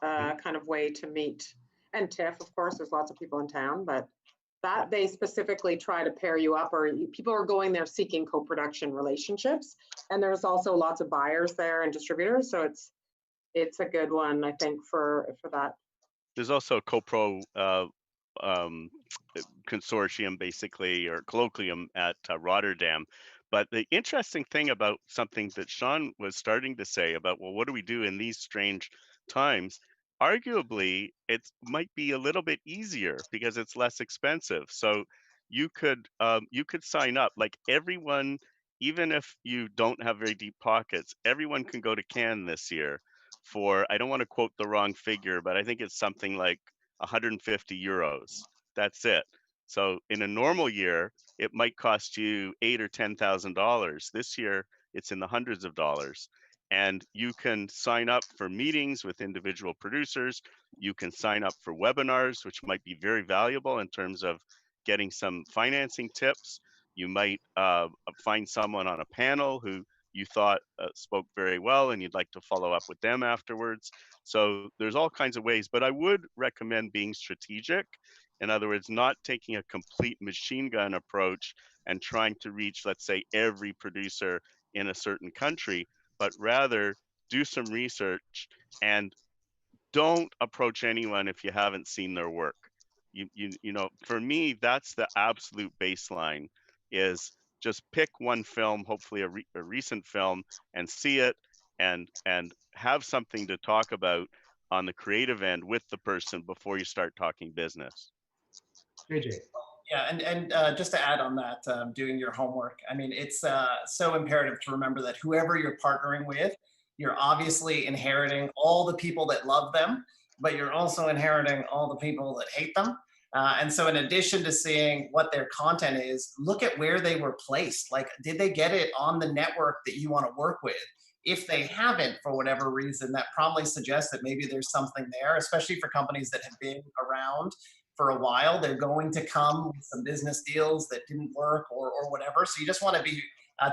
kind of way to meet. And TIFF, of course, there's lots of people in town, but that they specifically try to pair you up, or people are going there seeking co-production relationships. And there's also lots of buyers there and distributors. So it's a good one, I think, for that. There's also a CoPro um, consortium, basically, or colloquium at Rotterdam. But the interesting thing about something that Sean was starting to say about, well, what do we do in these strange times? Arguably, it might be a little bit easier because it's less expensive. So you could sign up, like everyone, even if you don't have very deep pockets, everyone can go to Cannes this year for, I don't want to quote the wrong figure, but I think it's something like 150 euros. That's it. So in a normal year, it might cost you $8,000 or $10,000. This year, it's in the hundreds of dollars. And you can sign up for meetings with individual producers. You can sign up for webinars, which might be very valuable in terms of getting some financing tips. You might find someone on a panel who you thought spoke very well and you'd like to follow up with them afterwards. So there's all kinds of ways, but I would recommend being strategic. In other words, not taking a complete machine gun approach and trying to reach, let's say, every producer in a certain country, but rather do some research and don't approach anyone if you haven't seen their work. You know, for me, that's the absolute baseline, is just pick one film, hopefully a recent film, and see it and have something to talk about on the creative end with the person before you start talking business. JJ. Yeah, and just to add on that, doing your homework. I mean, it's so imperative to remember that whoever you're partnering with, you're obviously inheriting all the people that love them, but you're also inheriting all the people that hate them. And so in addition to seeing what their content is, look at where they were placed. Like, did they get it on the network that you want to work with? If they haven't, for whatever reason, that probably suggests that maybe there's something there, especially for companies that have been around for a while. They're going to come with some business deals that didn't work or whatever. So you just want to be,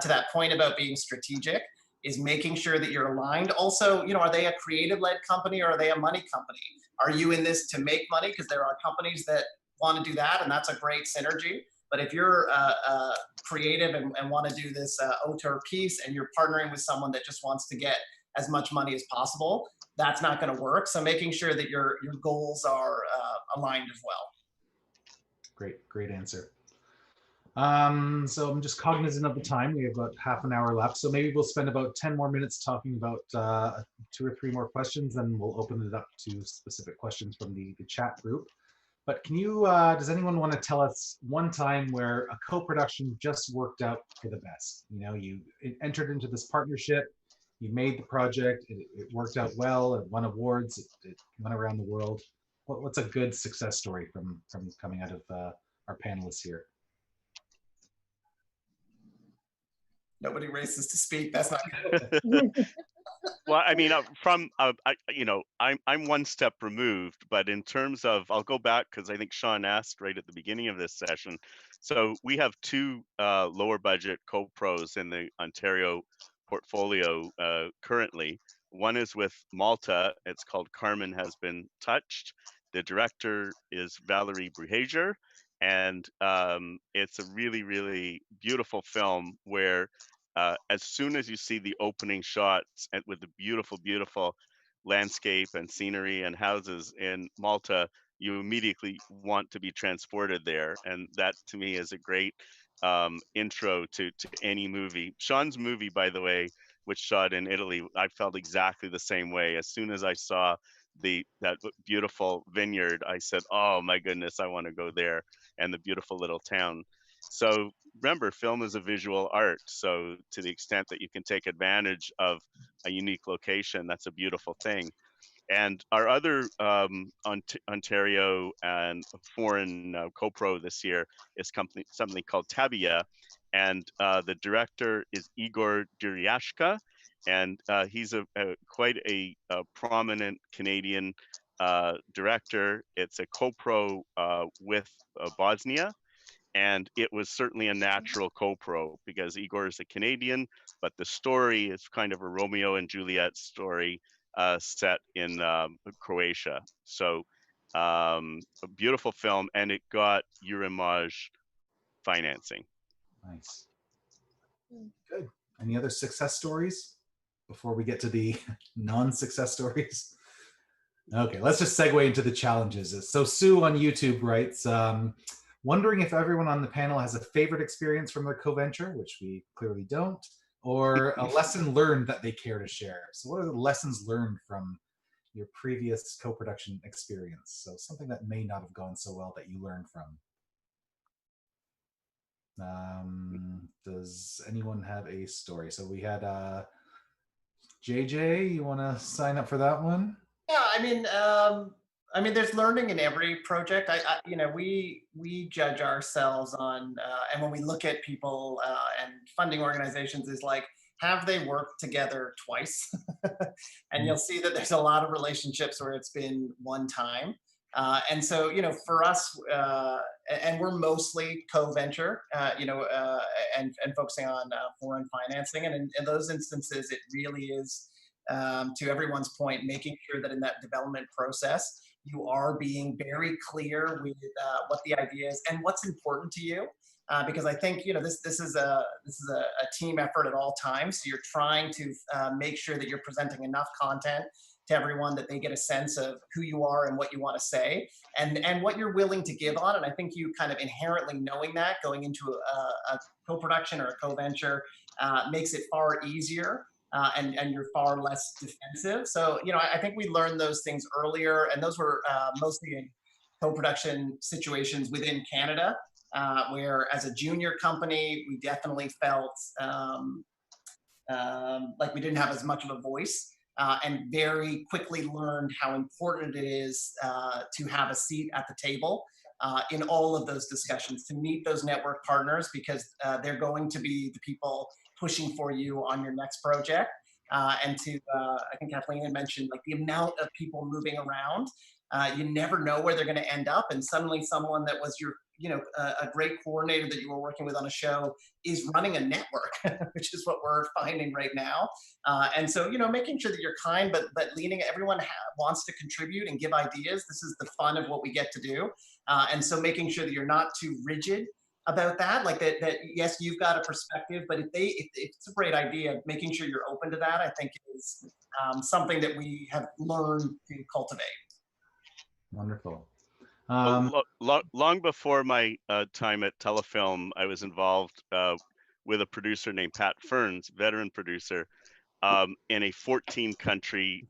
to that point about being strategic, is making sure that you're aligned. Also, you know, are they a creative-led company or are they a money company? Are you in this to make money? Because there are companies that want to do that, and that's a great synergy. But if you're creative and want to do this auteur piece, and you're partnering with someone that just wants to get as much money as possible, that's not going to work. So making sure that your goals are aligned as well. Great answer. So I'm just cognizant of the time. We have about half an hour left. So maybe we'll spend about 10 more minutes talking about 2 or 3 more questions, then we'll open it up to specific questions from the chat group. But can you, does anyone want to tell us one time where a co-production just worked out for the best? You know, you entered into this partnership, you made the project, it worked out well, it won awards, it went around the world. What's a good success story from coming out of our panelists here? Nobody races to speak. That's not good. Well, I mean, you know, I'm one step removed, but in terms of, I'll go back because I think Sean asked right at the beginning of this session. So we have 2 lower budget co-pros in the Ontario portfolio currently. One is with Malta. It's called Carmen Has Been Touched. The director is Valerie Bruhager, and it's a really, really beautiful film where as soon as you see the opening shots and with the beautiful, beautiful landscape and scenery and houses in Malta, you immediately want to be transported there. And that to me is a great intro to any movie. Sean's movie, by the way, which shot in Italy, I felt exactly the same way. As soon as I saw that beautiful vineyard, I said, oh my goodness, I want to go there, and the beautiful little town. So remember, film is a visual art. So to the extent that you can take advantage of a unique location, that's a beautiful thing. And our other Ontario and foreign co-pro this year is something called Tabia. And the director is Igor Duryashka. And he's quite a prominent Canadian director. It's a co-pro with Bosnia. And it was certainly a natural co-pro because Igor is a Canadian, but the story is kind of a Romeo and Juliet story set in Croatia. So A beautiful film, and it got Eurimage financing. Nice. Mm. Good. Any other success stories before we get to the non-success stories? Okay, let's just segue into the challenges. So Sue on YouTube writes, wondering if everyone on the panel has a favorite experience from their co-venture, which we clearly don't, or a lesson learned that they care to share. So what are the lessons learned from your previous co-production experience? So something that may not have gone so well that you learned from. Does anyone have a story? So we had JJ, you want to sign up for that one? Yeah, I mean, there's learning in every project. We judge ourselves on, and when we look at people and funding organizations, is like, have they worked together twice? And you'll see that there's a lot of relationships where it's been one time. And so, for us, and we're mostly co-venture, and focusing on foreign financing. And in those instances, it really is, to everyone's point, making sure that in that development process, you are being very clear with what the idea is and what's important to you. Because I think this is a team effort at all times. So you're trying to make sure that you're presenting enough content to everyone that they get a sense of who you are and what you want to say and what you're willing to give on. And I think you kind of inherently knowing that going into a co-production or a co-venture makes it far easier. And you're far less defensive. So, I think we learned those things earlier, and those were mostly in co-production situations within Canada, where as a junior company, we definitely felt like we didn't have as much of a voice, and very quickly learned how important it is to have a seat at the table in all of those discussions, to meet those network partners, because they're going to be the people pushing for you on your next project. And to, I think Kathleen had mentioned, like the amount of people moving around, you never know where they're going to end up. And suddenly someone that was your, a great coordinator that you were working with on a show is running a network, which is what we're finding right now. And so, making sure that you're kind, but leaning, everyone wants to contribute and give ideas. This is the fun of what we get to do. And so making sure that you're not too rigid about that, like that yes, you've got a perspective, but if it's a great idea, making sure you're open to that, I think is something that we have learned to cultivate. Wonderful. Long before my time at Telefilm, I was involved with a producer named Pat Ferns, veteran producer, in a 14-country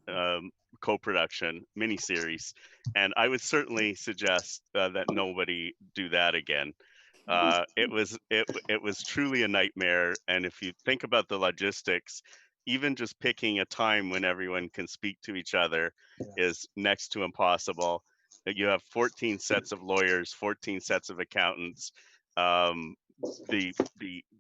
co-production miniseries, and I would certainly suggest that nobody do that again. It was truly a nightmare, and if you think about the logistics, even just picking a time when everyone can speak to each other is next to impossible. You have 14 sets of lawyers, 14 sets of accountants. The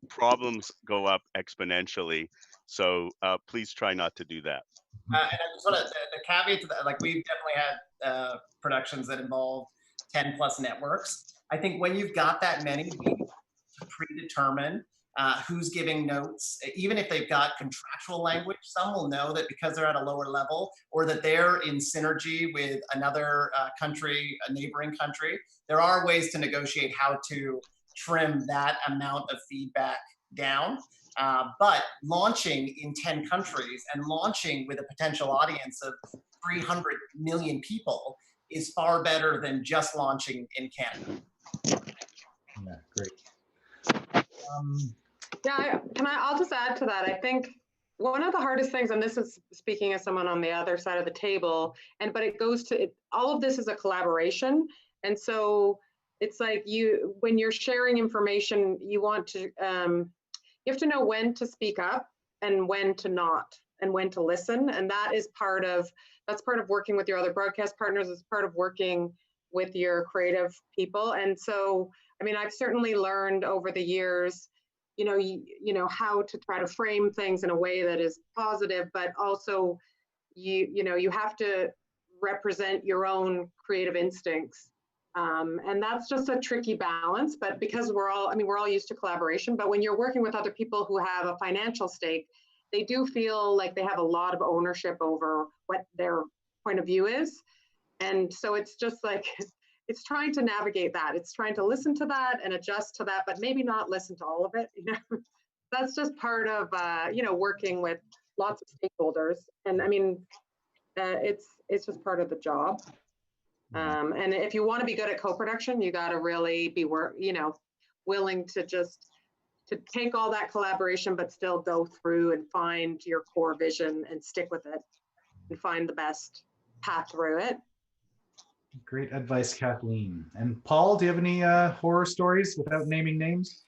problems go up exponentially. So please try not to do that. And I just want to, the caveat to that, like we've definitely had productions that involve 10 plus networks. I think when you've got that many, we need to predetermine who's giving notes, even if they've got contractual language. Some will know that because they're at a lower level or that they're in synergy with another country, a neighboring country. There are ways to negotiate how to trim that amount of feedback down. But launching in 10 countries and launching with a potential audience of 300 million people is far better than just launching in Canada. Yeah, great. I'll just add to that. I think one of the hardest things, and this is speaking as someone on the other side of the table, but it goes to, all of this is a collaboration. And so it's like when you're sharing information, you have to know when to speak up and when to not, and when to listen. And that's part of working with your other broadcast partners. It's part of working with your creative people. And so, I've certainly learned over the years, how to try to frame things in a way that is positive, but also, you have to represent your own creative instincts. And that's just a tricky balance, but because we're all used to collaboration, but when you're working with other people who have a financial stake, they do feel like they have a lot of ownership over what their point of view is. And so it's just like, it's trying to navigate that. It's trying to listen to that and adjust to that, but maybe not listen to all of it. That's just part of, working with lots of stakeholders. And I mean, it's just part of the job. And if you want to be good at co-production, you got to really be willing to take all that collaboration, but still go through and find your core vision and stick with it and find the best path through it. Great advice, Kathleen. And Paul, do you have any horror stories without naming names?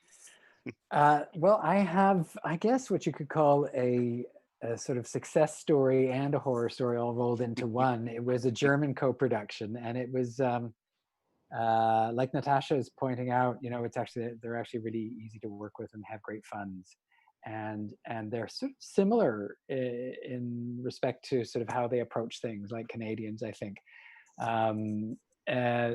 Well, I have, I guess, what you could call a sort of success story and a horror story all rolled into one. It was a German co-production, and it was like Natasha is pointing out. They're actually really easy to work with and have great funds, and they're sort of similar in respect to sort of how they approach things, like Canadians, I think.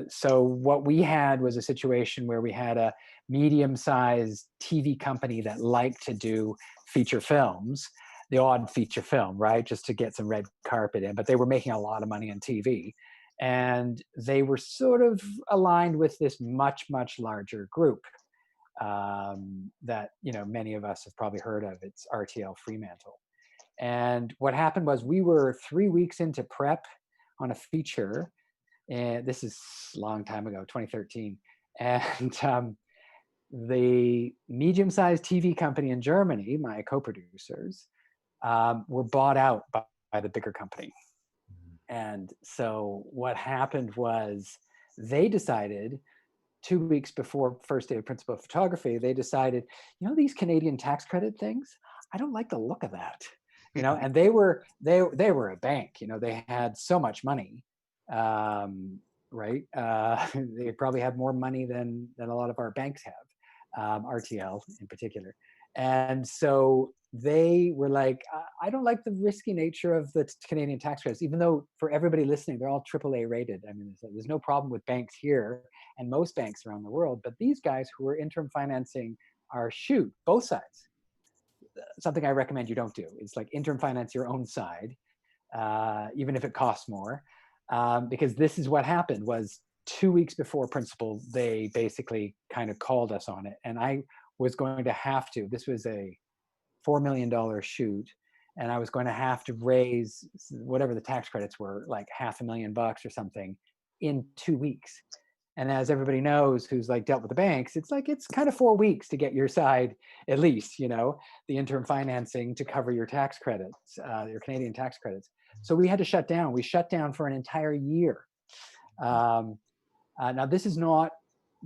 So what we had was a situation where we had a medium-sized TV company that liked to do feature films, the odd feature film, right? Just to get some red carpet in, but they were making a lot of money on TV. And they were sort of aligned with this much, much larger group that, many of us have probably heard of. It's RTL Fremantle. And what happened was we were 3 weeks into prep on a feature, and this is a long time ago, 2013. And the medium-sized TV company in Germany, my co-producers, were bought out by the bigger company. And so what happened was they decided 2 weeks before first day of principal photography, they decided, these Canadian tax credit things, I don't like the look of that. And they were a bank, they had so much money, right? They probably have more money than a lot of our banks have, RTL in particular. And so they were like, I don't like the risky nature of the Canadian tax credits, even though for everybody listening, they're all AAA rated. I mean, there's no problem with banks here and most banks around the world, but these guys who are interim financing are both sides. Something I recommend you don't do. It's like interim finance your own side, even if it costs more, because this is what happened was 2 weeks before principal, they basically kind of called us on it. And I was going to have to, this was a $4 million shoot, and I was going to have to raise whatever the tax credits were, like $500,000 or something in 2 weeks. And as everybody knows who's like dealt with the banks, it's kind of 4 weeks to get your side, at least, the interim financing to cover your tax credits, your Canadian tax credits. So we had to shut down. We shut down for an entire year. Now, this is not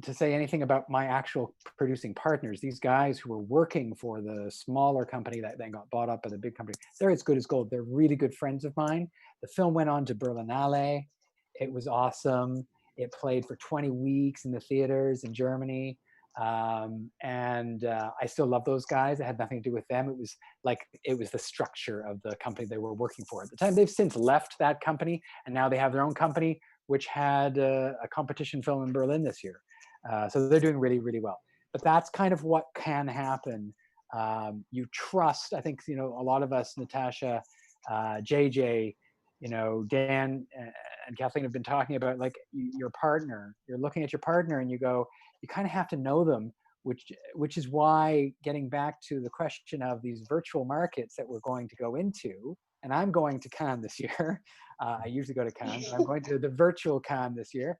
to say anything about my actual producing partners. These guys who were working for the smaller company that then got bought up by the big company, they're as good as gold. They're really good friends of mine. The film went on to Berlinale. It was awesome. It played for 20 weeks in the theaters in Germany. And I still love those guys. It had nothing to do with them. It was the structure of the company they were working for at the time. They've since left that company, and now they have their own company, which had a competition film in Berlin this year. So they're doing really, really well. But that's kind of what can happen. You trust, I think, a lot of us, Natasha, JJ, Dan and Kathleen have been talking about your partner. You're looking at your partner and you kind of have to know them, which is why, getting back to the question of these virtual markets that we're going to go into, and I'm going to Cannes this year. I usually go to Cannes, but I'm going to the virtual Cannes this year.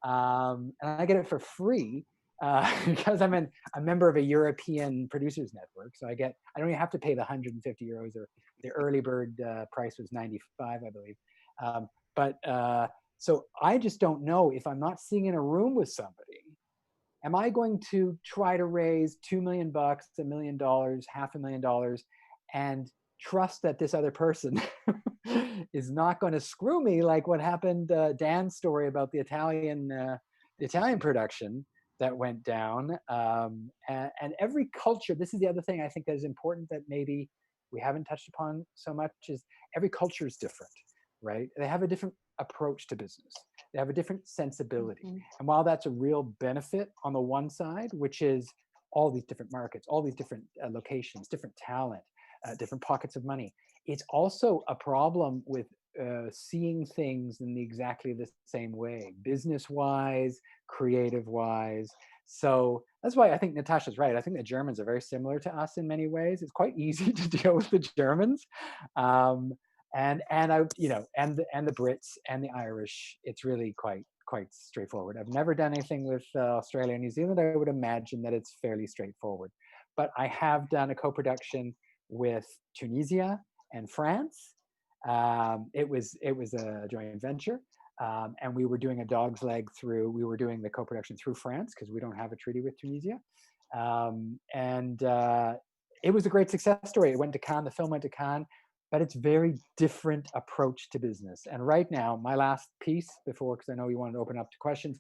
And I get it for free because I'm a member of a European producers network. So I don't even have to pay the €150, or the early bird price was 95, I believe. So I just don't know, if I'm not sitting in a room with somebody, am I going to try to raise $2 million, $1 million, $500,000, and trust that this other person is not going to screw me, like what happened, Dan's story about the Italian production that went down. And every culture, this is the other thing I think that is important that maybe we haven't touched upon so much, is every culture is different, right? They have a different approach to business. They have a different sensibility. Mm-hmm. And while that's a real benefit on the one side, which is all these different markets, all these different locations, different talent, different pockets of money, it's also a problem with seeing things in exactly the same way, business-wise, creative-wise. So that's why I think Natasha's right. I think the Germans are very similar to us in many ways. It's quite easy to deal with the Germans, and I, and the Brits and the Irish. It's really quite straightforward. I've never done anything with Australia and New Zealand. I would imagine that it's fairly straightforward. But I have done a co-production with Tunisia and France. It was a joint venture. And we were doing a dog's leg we were doing the co-production through France because we don't have a treaty with Tunisia. It was a great success story. It went to Cannes, the film went to Cannes, but it's very different approach to business. And right now, my last piece before, because I know you wanted to open up to questions,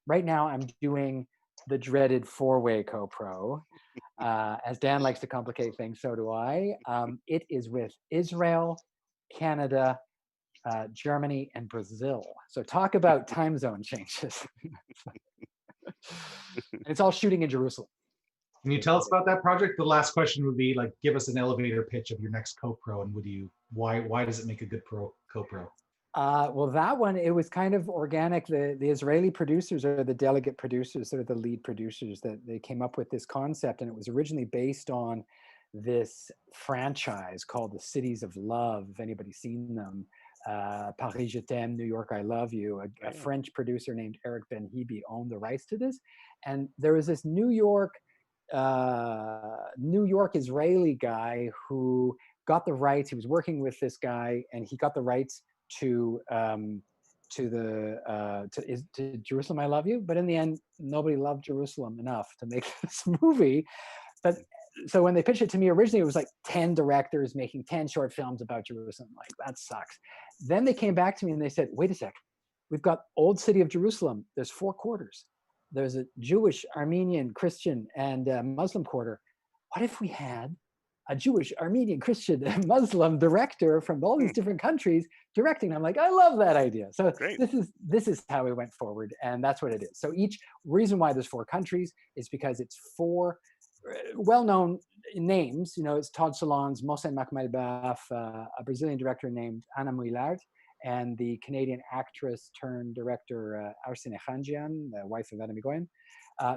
right now I'm doing the dreaded 4-way co-pro. As Dan likes to complicate things, so do I. It is with Israel, Canada, Germany, and Brazil. So talk about time zone changes. And it's all shooting in Jerusalem. Can you tell us about that project? The last question would be like, give us an elevator pitch of your next co-pro, and why does it make a good co-pro? Well, that one, it was kind of organic. The Israeli producers are the delegate producers, sort of the lead producers, that they came up with this concept, and it was originally based on this franchise called the Cities of Love. If anybody's seen them, Paris Je t'aime, New York I love you. A French producer named Eric Ben-Hibi owned the rights to this, and there was this New York Israeli guy who got the rights. He was working with this guy, and he got the rights to Jerusalem I Love You, but in the end nobody loved Jerusalem enough to make this movie. But so when they pitched it to me originally, it was like 10 directors making 10 short films about Jerusalem. Like, that sucks. Then they came back to me and they said, wait a sec, we've got Old City of Jerusalem. There's 4 quarters. There's a Jewish, Armenian, Christian, and Muslim quarter. What if we had a Jewish, Armenian, Christian, and Muslim director from all these different countries directing? I'm like, I love that idea. So Great. this is how we went forward, and that's what it is. So each reason why there's 4 countries is because it's 4 well-known names. It's Todd Solondz, Mohsen Makhmalbaf, a Brazilian director named Ana Muilart, and the Canadian actress turned director Arsene Khanjian, the wife of Adam Irigoyen.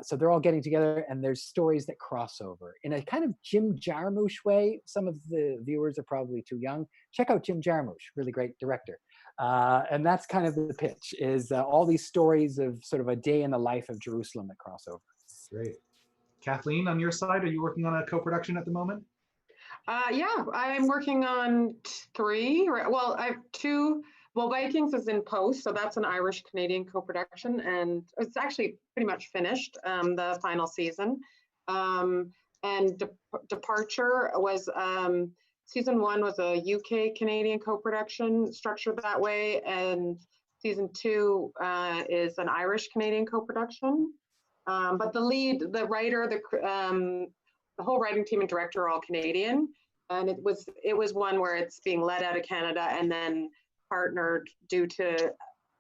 So they're all getting together, and there's stories that cross over in a kind of Jim Jarmusch way. Some of the viewers are probably too young. Check out Jim Jarmusch, really great director. And that's kind of the pitch, is all these stories of sort of a day in the life of Jerusalem that cross over. Great. Kathleen, on your side, are you working on a co-production at the moment? Yeah, I'm working on 3. Well, I have 2. Well, Vikings is in post, so that's an Irish-Canadian co-production, and it's actually pretty much finished, the final season. And Departure was, season 1 was a UK-Canadian co-production structured that way, and season 2 is an Irish-Canadian co-production. But the lead, the writer, the whole writing team and director are all Canadian, and it was one where it's being led out of Canada and then partnered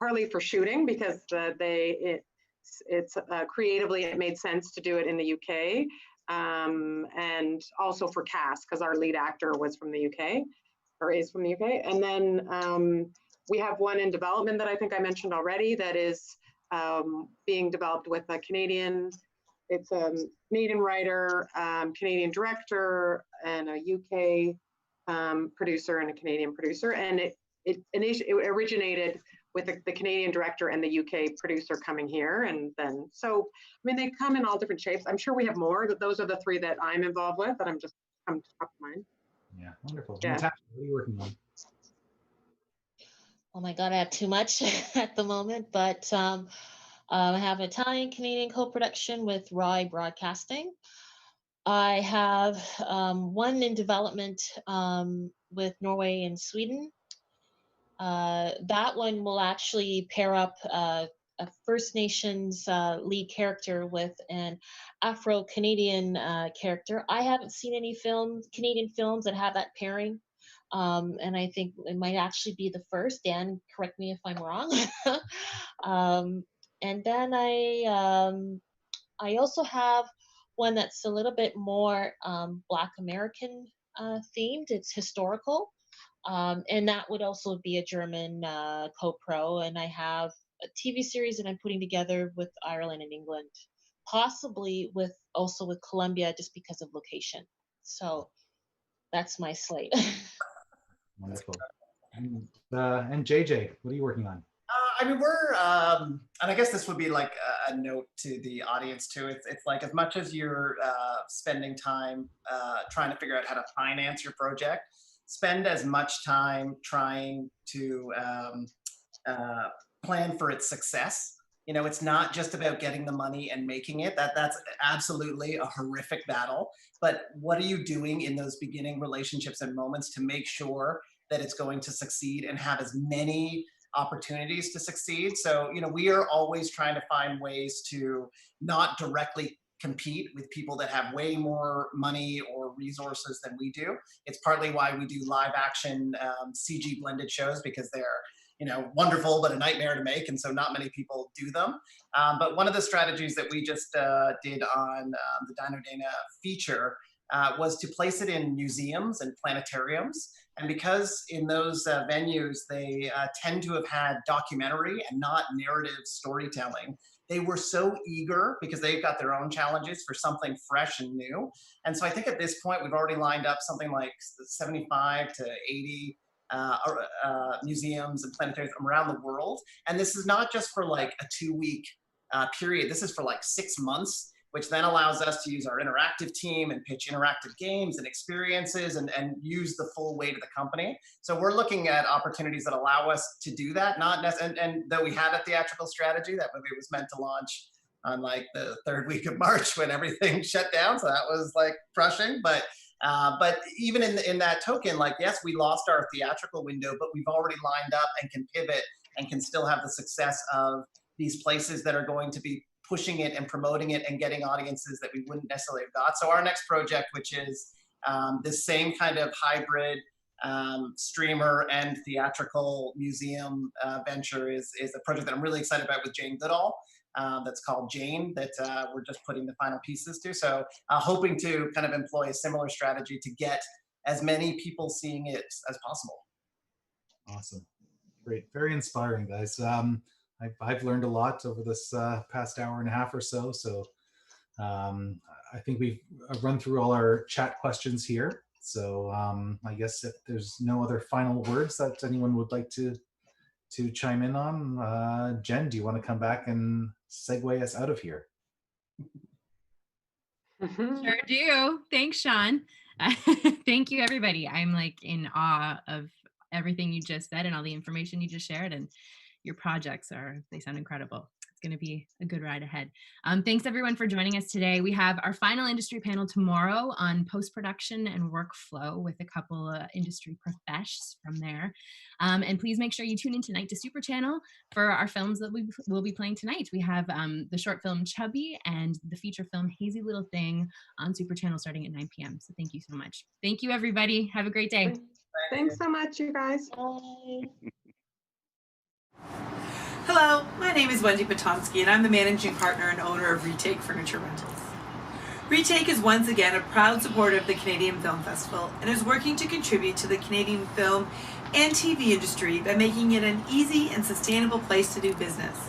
partly for shooting, because it's creatively it made sense to do it in the UK, and also for cast, because our lead actor was from the UK, or is from the UK. And then we have one in development that I think I mentioned already that is being developed with a Canadian. It's a Canadian writer, Canadian director, and a UK producer and a Canadian producer. And it originated with the Canadian director and the UK producer coming here. And then, so, I mean, they come in all different shapes. I'm sure we have more, but those are the 3 that I'm involved with that I'm just come to top of mind. Yeah, wonderful. Yeah. Natasha, what are you working on? Oh my God, I have too much at the moment, but I have an Italian-Canadian co-production with Rai Broadcasting. I have one in development with Norway and Sweden. That one will actually pair up a First Nations lead character with an Afro-Canadian character. I haven't seen any Canadian films that have that pairing. And I think it might actually be the first. Dan, correct me if I'm wrong. And then I also have one that's a little bit more Black American themed. It's historical. And that would also be a German co-pro. And I have a TV series that I'm putting together with Ireland and England, possibly with Colombia, just because of location. So that's my slate. Wonderful. And JJ, what are you working on? I mean, we're, and I guess this would be like a note to the audience too. It's like, as much as you're spending time trying to figure out how to finance your project, spend as much time trying to plan for its success. You know, it's not just about getting the money and making it. That's absolutely a horrific battle. But what are you doing in those beginning relationships and moments to make sure that it's going to succeed and have as many opportunities to succeed? So, you know, we are always trying to find ways to not directly compete with people that have way more money or resources than we do. It's partly why we do live action CG blended shows, because they're, you know, wonderful, but a nightmare to make. And so not many people do them. But one of the strategies that we just did on the Dino Dana feature was to place it in museums and planetariums. And because in those venues, they tend to have had documentary and not narrative storytelling, they were so eager, because they've got their own challenges, for something fresh and new. And so I think at this point, we've already lined up something like 75 to 80 museums and planetariums around the world. And this is not just for like a 2-week period. This is for like 6 months, which then allows us to use our interactive team and pitch interactive games and experiences and use the full weight of the company. So we're looking at opportunities that allow us to do that, not necessarily, and though we had a theatrical strategy, that movie was meant to launch on like the 3rd week of March when everything shut down. So that was like crushing. But even in that token, like, yes, we lost our theatrical window, but we've already lined up and can pivot and can still have the success of these places that are going to be pushing it and promoting it and getting audiences that we wouldn't necessarily have got. So our next project, which is this same kind of hybrid streamer and theatrical museum venture, is a project that I'm really excited about with Jane Goodall. That's called Jane, that we're just putting the final pieces to. So hoping to kind of employ a similar strategy to get as many people seeing it as possible. Awesome. Great. Very inspiring, guys. I've learned a lot over this past hour and a half or so. So I think we've run through all our chat questions here. So I guess if there's no other final words that anyone would like to chime in on, Jen, do you want to come back and segue us out of here? Sure do. Thanks, Sean. Thank you, everybody. I'm like in awe of everything you just said and all the information you just shared, and your projects they sound incredible. It's going to be a good ride ahead. Thanks everyone for joining us today. We have our final industry panel tomorrow on post-production and workflow with a couple of industry profesh from there. And please make sure you tune in tonight to Super Channel for our films that we will be playing tonight. We have the short film Chubby and the feature film Hazy Little Thing on Super Channel starting at 9 p.m. So thank you so much. Thank you, everybody. Have a great day. Thanks so much, you guys. Bye. Hello, my name is Wendy Potonsky, and I'm the managing partner and owner of Retake Furniture Rentals. Retake is once again a proud supporter of the Canadian Film Festival and is working to contribute to the Canadian film and TV industry by making it an easy and sustainable place to do business.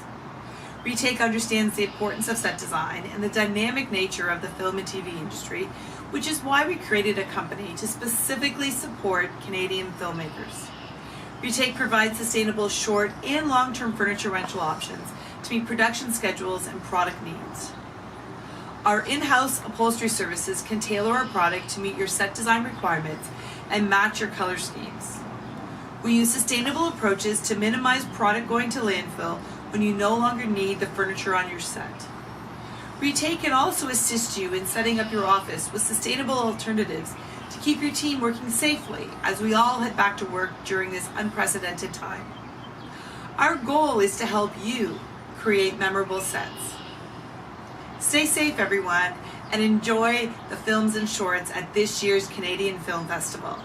Retake understands the importance of set design and the dynamic nature of the film and TV industry, which is why we created a company to specifically support Canadian filmmakers. Retake provides sustainable short and long-term furniture rental options to meet production schedules and product needs. Our in-house upholstery services can tailor our product to meet your set design requirements and match your color schemes. We use sustainable approaches to minimize product going to landfill when you no longer need the furniture on your set. Retake can also assist you in setting up your office with sustainable alternatives to keep your team working safely as we all head back to work during this unprecedented time. Our goal is to help you create memorable sets. Stay safe, everyone, and enjoy the films and shorts at this year's Canadian Film Festival.